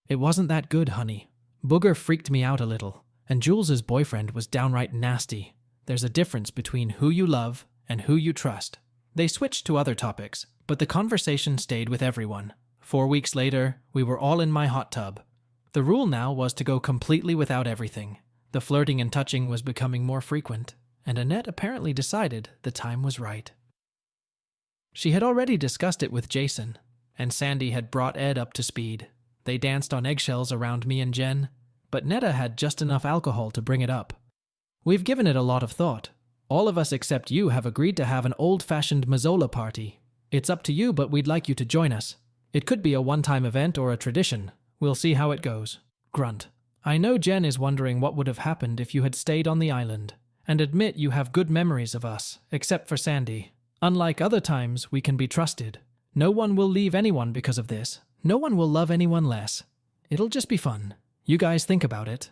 It wasn't that good, honey. Booger freaked me out a little, and Jules's boyfriend was downright nasty. There's a difference between who you love and who you trust. They switched to other topics, but the conversation stayed with everyone. 4 weeks later, we were all in my hot tub. The rule now was to go completely without everything. The flirting and touching was becoming more frequent, and Annette apparently decided the time was right. She had already discussed it with Jason, and Sandy had brought Ed up to speed. They danced on eggshells around me and Jen, but Netta had just enough alcohol to bring it up. We've given it a lot of thought. All of us except you have agreed to have an old-fashioned Mazzola party. It's up to you, but we'd like you to join us. It could be a one-time event or a tradition. We'll see how it goes. Grunt. I know Jen is wondering what would have happened if you had stayed on the island, and admit you have good memories of us, except for Sandy. Unlike other times, we can be trusted. No one will leave anyone because of this. No one will love anyone less. It'll just be fun. You guys think about it.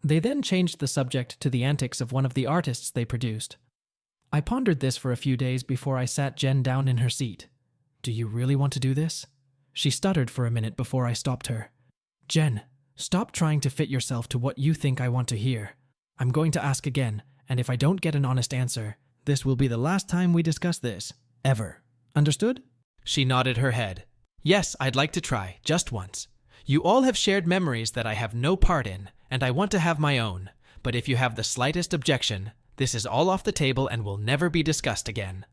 They then changed the subject to the antics of one of the artists they produced. I pondered this for a few days before I sat Jen down in her seat. Do you really want to do this? She stuttered for a minute before I stopped her. Jen, stop trying to fit yourself to what you think I want to hear. I'm going to ask again, and if I don't get an honest answer, this will be the last time we discuss this. Ever. Understood? She nodded her head. Yes, I'd like to try, just once. You all have shared memories that I have no part in, and I want to have my own. But if you have the slightest objection, this is all off the table and will never be discussed again.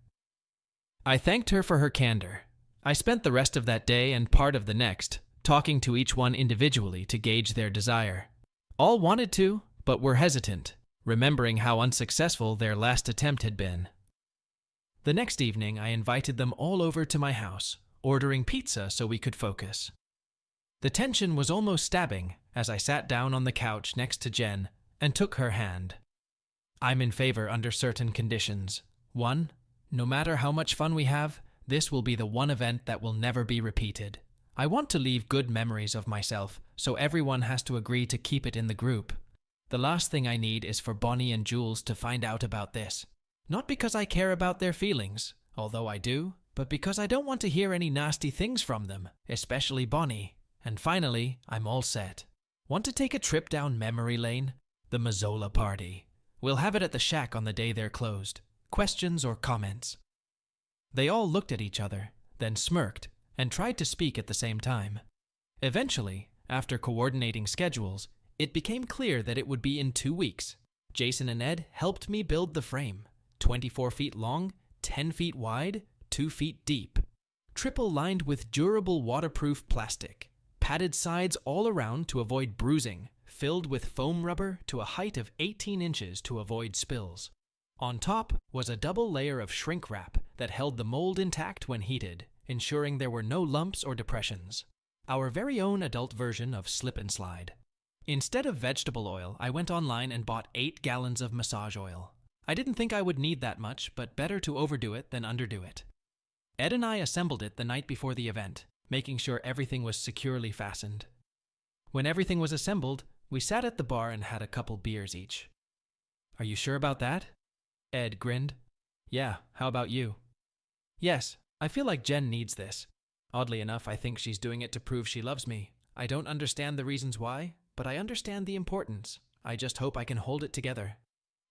I thanked her for her candor. I spent the rest of that day and part of the next talking to each one individually to gauge their desire. All wanted to, but were hesitant, remembering how unsuccessful their last attempt had been. The next evening, I invited them all over to my house, ordering pizza so we could focus. The tension was almost stabbing as I sat down on the couch next to Jen and took her hand. I'm in favor under certain conditions. 1, no matter how much fun we have, this will be the one event that will never be repeated. I want to leave good memories of myself, so everyone has to agree to keep it in the group. The last thing I need is for Bonnie and Jules to find out about this. Not because I care about their feelings, although I do, but because I don't want to hear any nasty things from them, especially Bonnie. And finally, I'm all set. Want to take a trip down memory lane? The Mazzola party. We'll have it at the shack on the day they're closed. Questions or comments?" They all looked at each other, then smirked, and tried to speak at the same time. Eventually, after coordinating schedules, it became clear that it would be in 2 weeks. Jason and Ed helped me build the frame, 24 feet long, 10 feet wide, 2 feet deep. Triple lined with durable waterproof plastic. Padded sides all around to avoid bruising, filled with foam rubber to a height of 18 inches to avoid spills. On top was a double layer of shrink wrap that held the mold intact when heated, ensuring there were no lumps or depressions. Our very own adult version of slip and slide. Instead of vegetable oil, I went online and bought 8 gallons of massage oil. I didn't think I would need that much, but better to overdo it than underdo it. Ed and I assembled it the night before the event, making sure everything was securely fastened. When everything was assembled, we sat at the bar and had a couple beers each. "Are you sure about that?" Ed grinned. "Yeah, how about you?" "Yes, I feel like Jen needs this. Oddly enough, I think she's doing it to prove she loves me. I don't understand the reasons why, but I understand the importance. I just hope I can hold it together.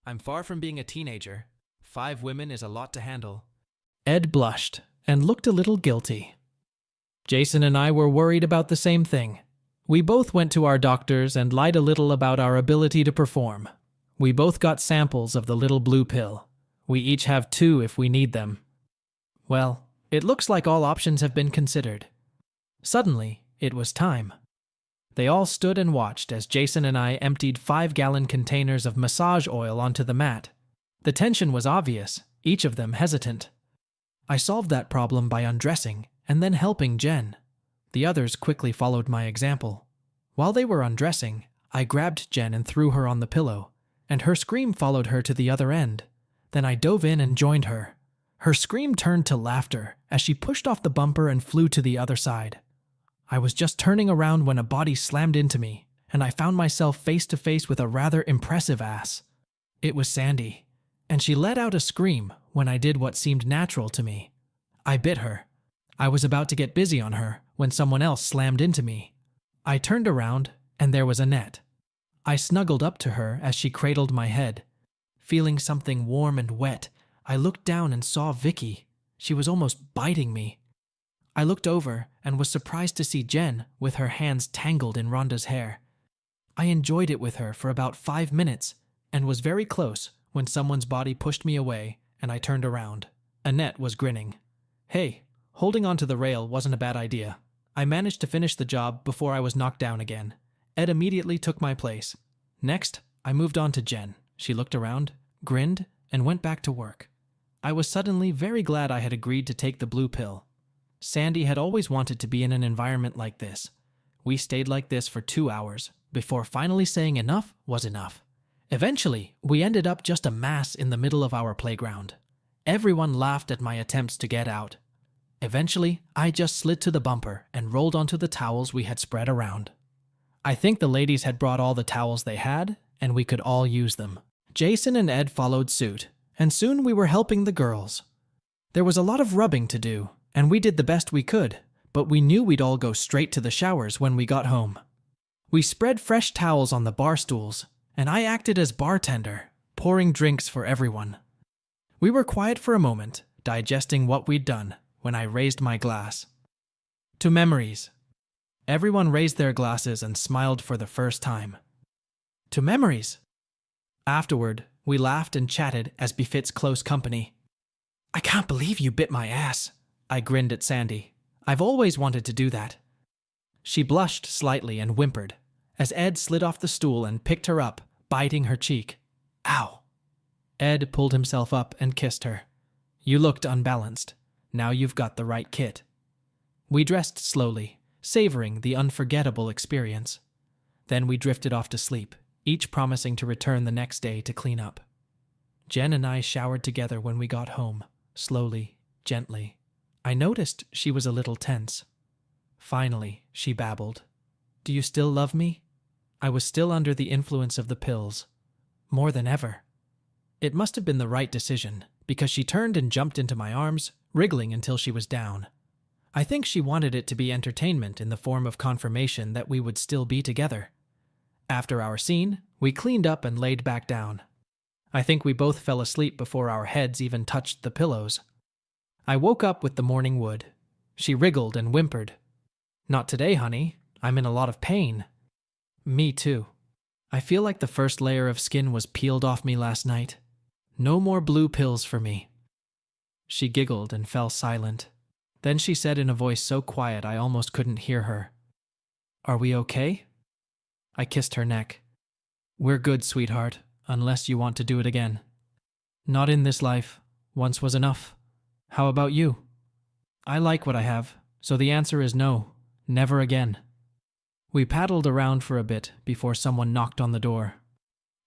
I'm far from being a teenager. 5 women is a lot to handle." Ed blushed and looked a little guilty. Jason and I were worried about the same thing. We both went to our doctors and lied a little about our ability to perform. We both got samples of the little blue pill. We each have 2 if we need them. Well, it looks like all options have been considered. Suddenly, it was time. They all stood and watched as Jason and I emptied 5-gallon containers of massage oil onto the mat. The tension was obvious, each of them hesitant. I solved that problem by undressing and then helping Jen. The others quickly followed my example. While they were undressing, I grabbed Jen and threw her on the pillow, and her scream followed her to the other end. Then I dove in and joined her. Her scream turned to laughter as she pushed off the bumper and flew to the other side. I was just turning around when a body slammed into me, and I found myself face to face with a rather impressive ass. It was Sandy, and she let out a scream when I did what seemed natural to me. I bit her. I was about to get busy on her when someone else slammed into me. I turned around, and there was Annette. I snuggled up to her as she cradled my head. Feeling something warm and wet, I looked down and saw Vicky. She was almost biting me. I looked over and was surprised to see Jen with her hands tangled in Rhonda's hair. I enjoyed it with her for about 5 minutes and was very close when someone's body pushed me away and I turned around. Annette was grinning. "Hey, holding onto the rail wasn't a bad idea. I managed to finish the job before I was knocked down again." Ed immediately took my place. Next, I moved on to Jen. She looked around, grinned, and went back to work. I was suddenly very glad I had agreed to take the blue pill. Sandy had always wanted to be in an environment like this. We stayed like this for 2 hours, before finally saying enough was enough. Eventually, we ended up just a mass in the middle of our playground. Everyone laughed at my attempts to get out. Eventually, I just slid to the bumper and rolled onto the towels we had spread around. I think the ladies had brought all the towels they had, and we could all use them. Jason and Ed followed suit, and soon we were helping the girls. There was a lot of rubbing to do, and we did the best we could, but we knew we'd all go straight to the showers when we got home. We spread fresh towels on the bar stools, and I acted as bartender, pouring drinks for everyone. We were quiet for a moment, digesting what we'd done, when I raised my glass. To memories. Everyone raised their glasses and smiled for the first time. To memories. Afterward, we laughed and chatted as befits close company. "I can't believe you bit my ass," I grinned at Sandy. "I've always wanted to do that." She blushed slightly and whimpered, as Ed slid off the stool and picked her up, biting her cheek. "Ow." Ed pulled himself up and kissed her. "You looked unbalanced. Now you've got the right kit." We dressed slowly, savoring the unforgettable experience. Then we drifted off to sleep, each promising to return the next day to clean up. Jen and I showered together when we got home, slowly, gently. I noticed she was a little tense. Finally, she babbled. "Do you still love me?" I was still under the influence of the pills. More than ever. It must have been the right decision, because she turned and jumped into my arms, wriggling until she was down. I think she wanted it to be entertainment in the form of confirmation that we would still be together. After our scene, we cleaned up and laid back down. I think we both fell asleep before our heads even touched the pillows. I woke up with the morning wood. She wriggled and whimpered. "Not today, honey. I'm in a lot of pain." Me too. I feel like the first layer of skin was peeled off me last night. No more blue pills for me. She giggled and fell silent. Then she said in a voice so quiet I almost couldn't hear her, "Are we okay?" I kissed her neck. "We're good, sweetheart, unless you want to do it again." "Not in this life. Once was enough. How about you?" "I like what I have, so the answer is no, never again." We paddled around for a bit before someone knocked on the door.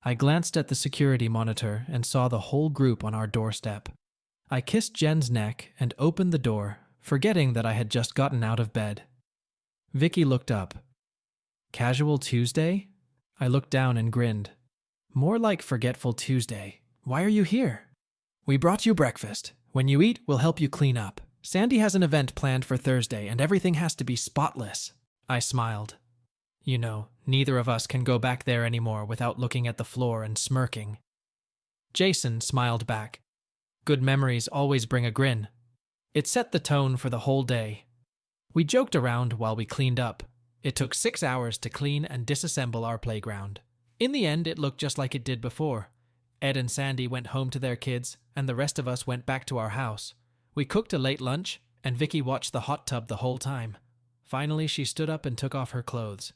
I glanced at the security monitor and saw the whole group on our doorstep. I kissed Jen's neck and opened the door, forgetting that I had just gotten out of bed. Vicky looked up. "Casual Tuesday?" I looked down and grinned. "More like Forgetful Tuesday. Why are you here?" "We brought you breakfast. When you eat, we'll help you clean up. Sandy has an event planned for Thursday and everything has to be spotless." I smiled. You know, neither of us can go back there anymore without looking at the floor and smirking. Jason smiled back. Good memories always bring a grin. It set the tone for the whole day. We joked around while we cleaned up. It took 6 hours to clean and disassemble our playground. In the end, it looked just like it did before. Ed and Sandy went home to their kids, and the rest of us went back to our house. We cooked a late lunch, and Vicky watched the hot tub the whole time. Finally, she stood up and took off her clothes.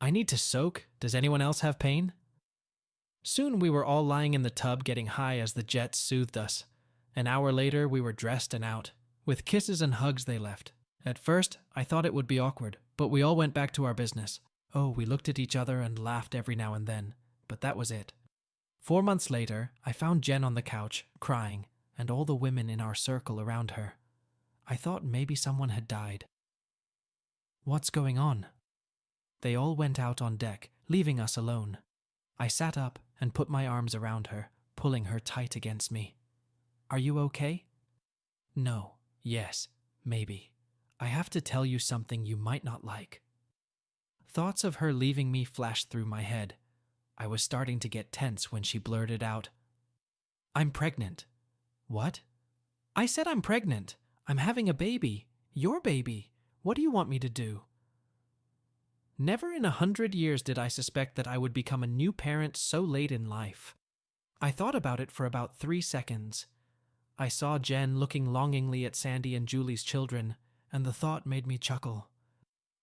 "I need to soak. Does anyone else have pain?" Soon we were all lying in the tub getting high as the jets soothed us. An hour later, we were dressed and out. With kisses and hugs they left. At first, I thought it would be awkward, but we all went back to our business. Oh, we looked at each other and laughed every now and then, but that was it. 4 months later, I found Jen on the couch, crying, and all the women in our circle around her. I thought maybe someone had died. "What's going on?" They all went out on deck, leaving us alone. I sat up and put my arms around her, pulling her tight against me. "Are you okay?" "No, yes, maybe. I have to tell you something you might not like." Thoughts of her leaving me flashed through my head. I was starting to get tense when she blurted out, "I'm pregnant." "What?" "I said I'm pregnant. I'm having a baby. Your baby. What do you want me to do?" Never in 100 years did I suspect that I would become a new parent so late in life. I thought about it for about 3 seconds. I saw Jen looking longingly at Sandy and Julie's children, and the thought made me chuckle.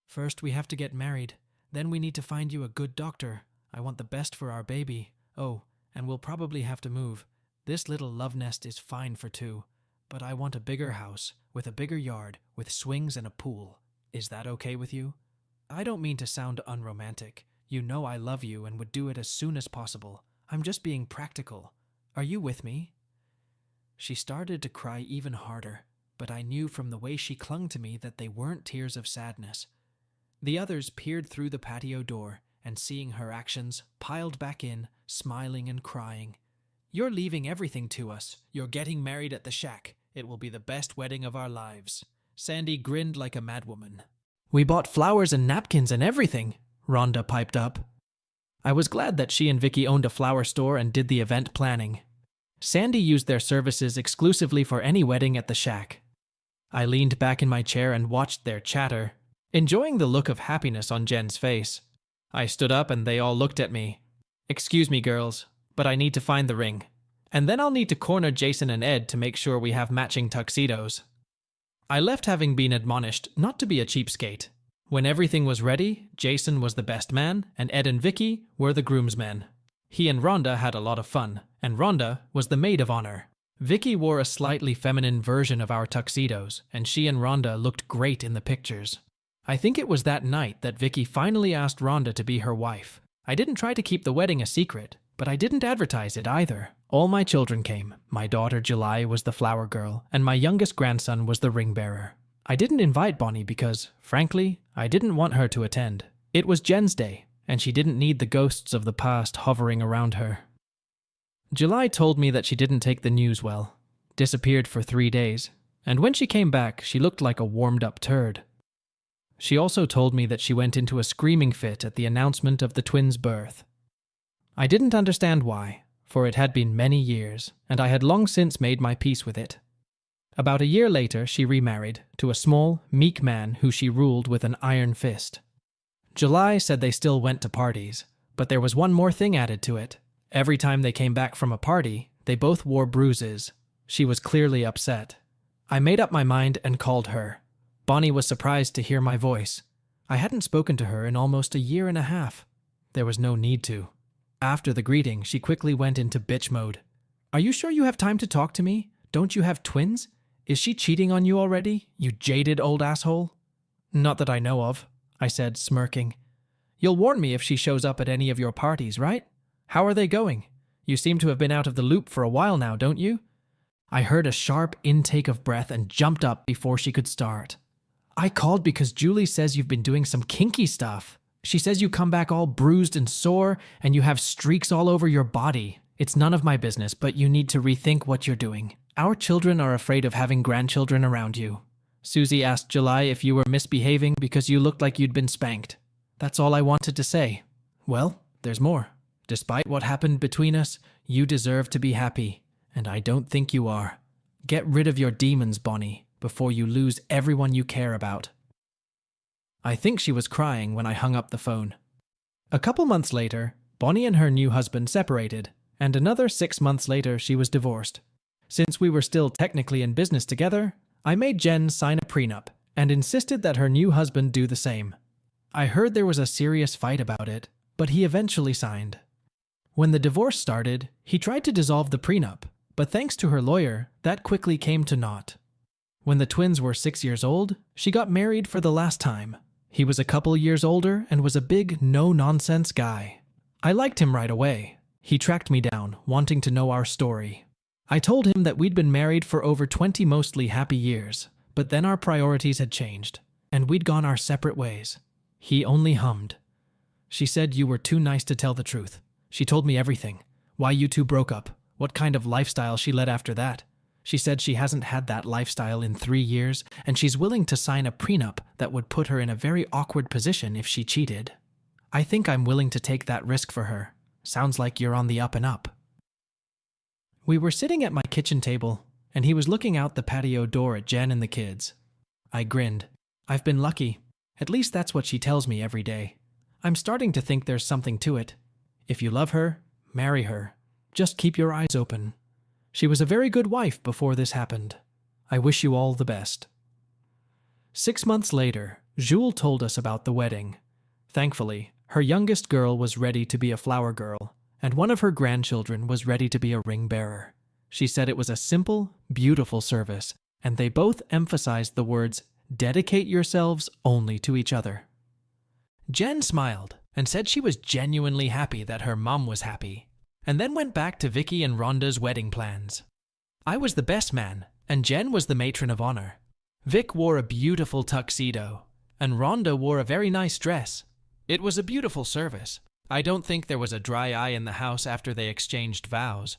"First we have to get married, then we need to find you a good doctor. I want the best for our baby. Oh, and we'll probably have to move. This little love nest is fine for 2, but I want a bigger house, with a bigger yard, with swings and a pool. Is that okay with you? I don't mean to sound unromantic. You know I love you and would do it as soon as possible. I'm just being practical. Are you with me?" She started to cry even harder, but I knew from the way she clung to me that they weren't tears of sadness. The others peered through the patio door, and seeing her actions, piled back in, smiling and crying. "You're leaving everything to us. You're getting married at the shack. It will be the best wedding of our lives." Sandy grinned like a madwoman. "We bought flowers and napkins and everything," Rhonda piped up. I was glad that she and Vicky owned a flower store and did the event planning. Sandy used their services exclusively for any wedding at the shack. I leaned back in my chair and watched their chatter, enjoying the look of happiness on Jen's face. I stood up and they all looked at me. "Excuse me, girls, but I need to find the ring. And then I'll need to corner Jason and Ed to make sure we have matching tuxedos." I left having been admonished not to be a cheapskate. When everything was ready, Jason was the best man, and Ed and Vicky were the groomsmen. He and Rhonda had a lot of fun, and Rhonda was the maid of honor. Vicky wore a slightly feminine version of our tuxedos, and she and Rhonda looked great in the pictures. I think it was that night that Vicky finally asked Rhonda to be her wife. I didn't try to keep the wedding a secret, but I didn't advertise it either. All my children came. My daughter July was the flower girl, and my youngest grandson was the ring bearer. I didn't invite Bonnie because, frankly, I didn't want her to attend. It was Jen's day, and she didn't need the ghosts of the past hovering around her. July told me that she didn't take the news well. Disappeared for 3 days. And when she came back, she looked like a warmed-up turd. She also told me that she went into a screaming fit at the announcement of the twins' birth. I didn't understand why, for it had been many years, and I had long since made my peace with it. About a year later, she remarried to a small, meek man who she ruled with an iron fist. July said they still went to parties, but there was one more thing added to it. Every time they came back from a party, they both wore bruises. She was clearly upset. I made up my mind and called her. Bonnie was surprised to hear my voice. I hadn't spoken to her in almost a year and a half. There was no need to. After the greeting, she quickly went into bitch mode. "Are you sure you have time to talk to me? Don't you have twins? Is she cheating on you already, you jaded old asshole?" "Not that I know of," I said, smirking. "You'll warn me if she shows up at any of your parties, right? How are they going? You seem to have been out of the loop for a while now, don't you?" I heard a sharp intake of breath and jumped up before she could start. "I called because Julie says you've been doing some kinky stuff. She says you come back all bruised and sore, and you have streaks all over your body. It's none of my business, but you need to rethink what you're doing. Our children are afraid of having grandchildren around you. Susie asked July if you were misbehaving because you looked like you'd been spanked. That's all I wanted to say. Well, there's more. Despite what happened between us, you deserve to be happy, and I don't think you are. Get rid of your demons, Bonnie, before you lose everyone you care about." I think she was crying when I hung up the phone. A couple months later, Bonnie and her new husband separated, and another 6 months later she was divorced. Since we were still technically in business together, I made Jen sign a prenup and insisted that her new husband do the same. I heard there was a serious fight about it, but he eventually signed. When the divorce started, he tried to dissolve the prenup, but thanks to her lawyer, that quickly came to naught. When the twins were 6 years old, she got married for the last time. He was a couple years older and was a big, no-nonsense guy. I liked him right away. He tracked me down, wanting to know our story. I told him that we'd been married for over 20 mostly happy years, but then our priorities had changed, and we'd gone our separate ways. He only hummed. "She said you were too nice to tell the truth. She told me everything. Why you two broke up, what kind of lifestyle she led after that. She said she hasn't had that lifestyle in 3 years, and she's willing to sign a prenup that would put her in a very awkward position if she cheated. I think I'm willing to take that risk for her. Sounds like you're on the up and up." We were sitting at my kitchen table, and he was looking out the patio door at Jen and the kids. I grinned. I've been lucky. At least that's what she tells me every day. I'm starting to think there's something to it. If you love her, marry her. Just keep your eyes open. She was a very good wife before this happened. I wish you all the best. 6 months later, Jules told us about the wedding. Thankfully, her youngest girl was ready to be a flower girl, and one of her grandchildren was ready to be a ring bearer. She said it was a simple, beautiful service, and they both emphasized the words, "Dedicate yourselves only to each other." Jen smiled and said she was genuinely happy that her mom was happy, and then went back to Vicky and Rhonda's wedding plans. I was the best man, and Jen was the matron of honor. Vic wore a beautiful tuxedo, and Rhonda wore a very nice dress. It was a beautiful service. I don't think there was a dry eye in the house after they exchanged vows.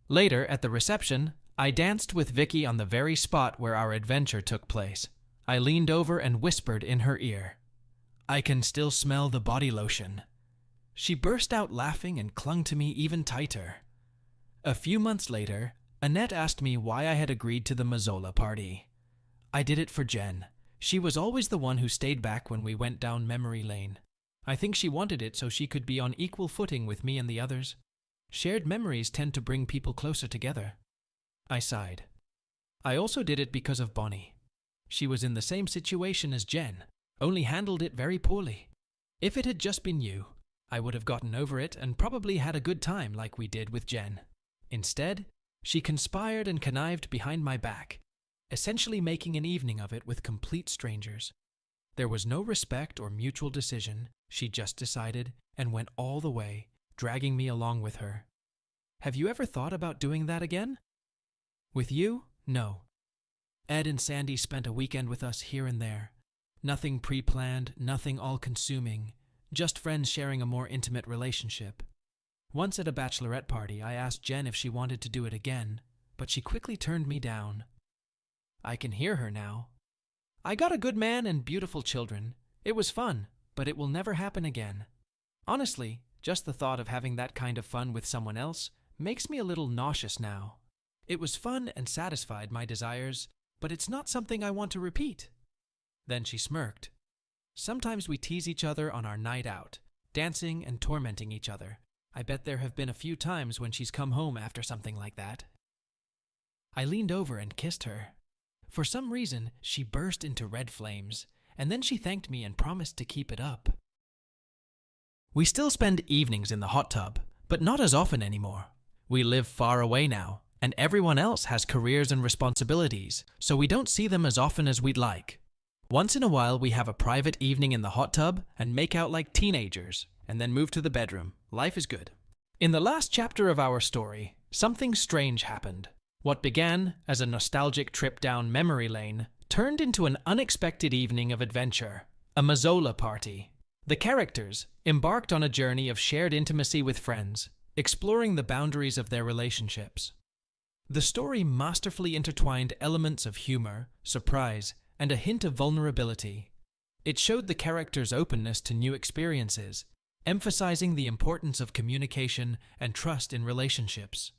Later, at the reception, I danced with Vicky on the very spot where our adventure took place. I leaned over and whispered in her ear, "I can still smell the body lotion." She burst out laughing and clung to me even tighter. A few months later, Annette asked me why I had agreed to the Mazzola party. I did it for Jen. She was always the one who stayed back when we went down memory lane. I think she wanted it so she could be on equal footing with me and the others. Shared memories tend to bring people closer together. I sighed. I also did it because of Bonnie. She was in the same situation as Jen, only handled it very poorly. If it had just been you, I would have gotten over it and probably had a good time like we did with Jen. Instead, she conspired and connived behind my back, essentially making an evening of it with complete strangers. There was no respect or mutual decision. She just decided and went all the way, dragging me along with her. Have you ever thought about doing that again? With you? No. Ed and Sandy spent a weekend with us here and there. Nothing pre-planned, nothing all-consuming, just friends sharing a more intimate relationship. Once at a bachelorette party, I asked Jen if she wanted to do it again, but she quickly turned me down. I can hear her now. I got a good man and beautiful children. It was fun, but it will never happen again. Honestly, just the thought of having that kind of fun with someone else makes me a little nauseous now. It was fun and satisfied my desires, but it's not something I want to repeat." Then she smirked. "Sometimes we tease each other on our night out, dancing and tormenting each other. I bet there have been a few times when she's come home after something like that." I leaned over and kissed her. For some reason, she burst into red flames, and then she thanked me and promised to keep it up. We still spend evenings in the hot tub, but not as often anymore. We live far away now, and everyone else has careers and responsibilities, so we don't see them as often as we'd like. Once in a while, we have a private evening in the hot tub and make out like teenagers, and then move to the bedroom. Life is good. In the last chapter of our story, something strange happened. What began as a nostalgic trip down memory lane turned into an unexpected evening of adventure, a Mazzola party. The characters embarked on a journey of shared intimacy with friends, exploring the boundaries of their relationships. The story masterfully intertwined elements of humor, surprise, and a hint of vulnerability. It showed the characters' openness to new experiences, emphasizing the importance of communication and trust in relationships.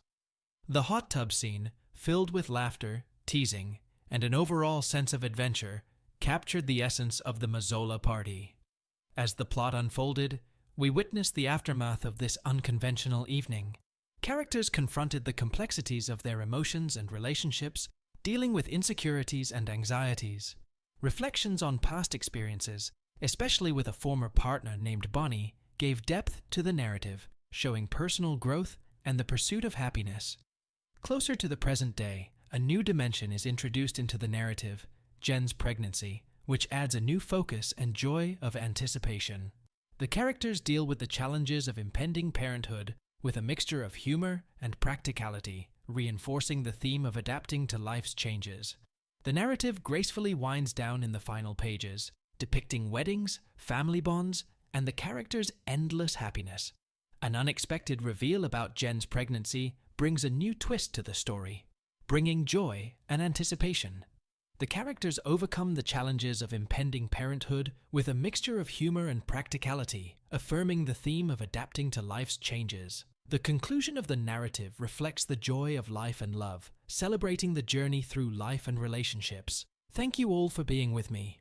The hot tub scene, filled with laughter, teasing, and an overall sense of adventure, captured the essence of the Mazzola party. As the plot unfolded, we witnessed the aftermath of this unconventional evening. Characters confronted the complexities of their emotions and relationships, dealing with insecurities and anxieties. Reflections on past experiences, especially with a former partner named Bonnie, gave depth to the narrative, showing personal growth and the pursuit of happiness. Closer to the present day, a new dimension is introduced into the narrative, Jen's pregnancy, which adds a new focus and joy of anticipation. The characters deal with the challenges of impending parenthood with a mixture of humor and practicality, reinforcing the theme of adapting to life's changes. The narrative gracefully winds down in the final pages, depicting weddings, family bonds, and the characters' endless happiness. An unexpected reveal about Jen's pregnancy brings a new twist to the story, bringing joy and anticipation. The characters overcome the challenges of impending parenthood with a mixture of humor and practicality, affirming the theme of adapting to life's changes. The conclusion of the narrative reflects the joy of life and love, celebrating the journey through life and relationships. Thank you all for being with me.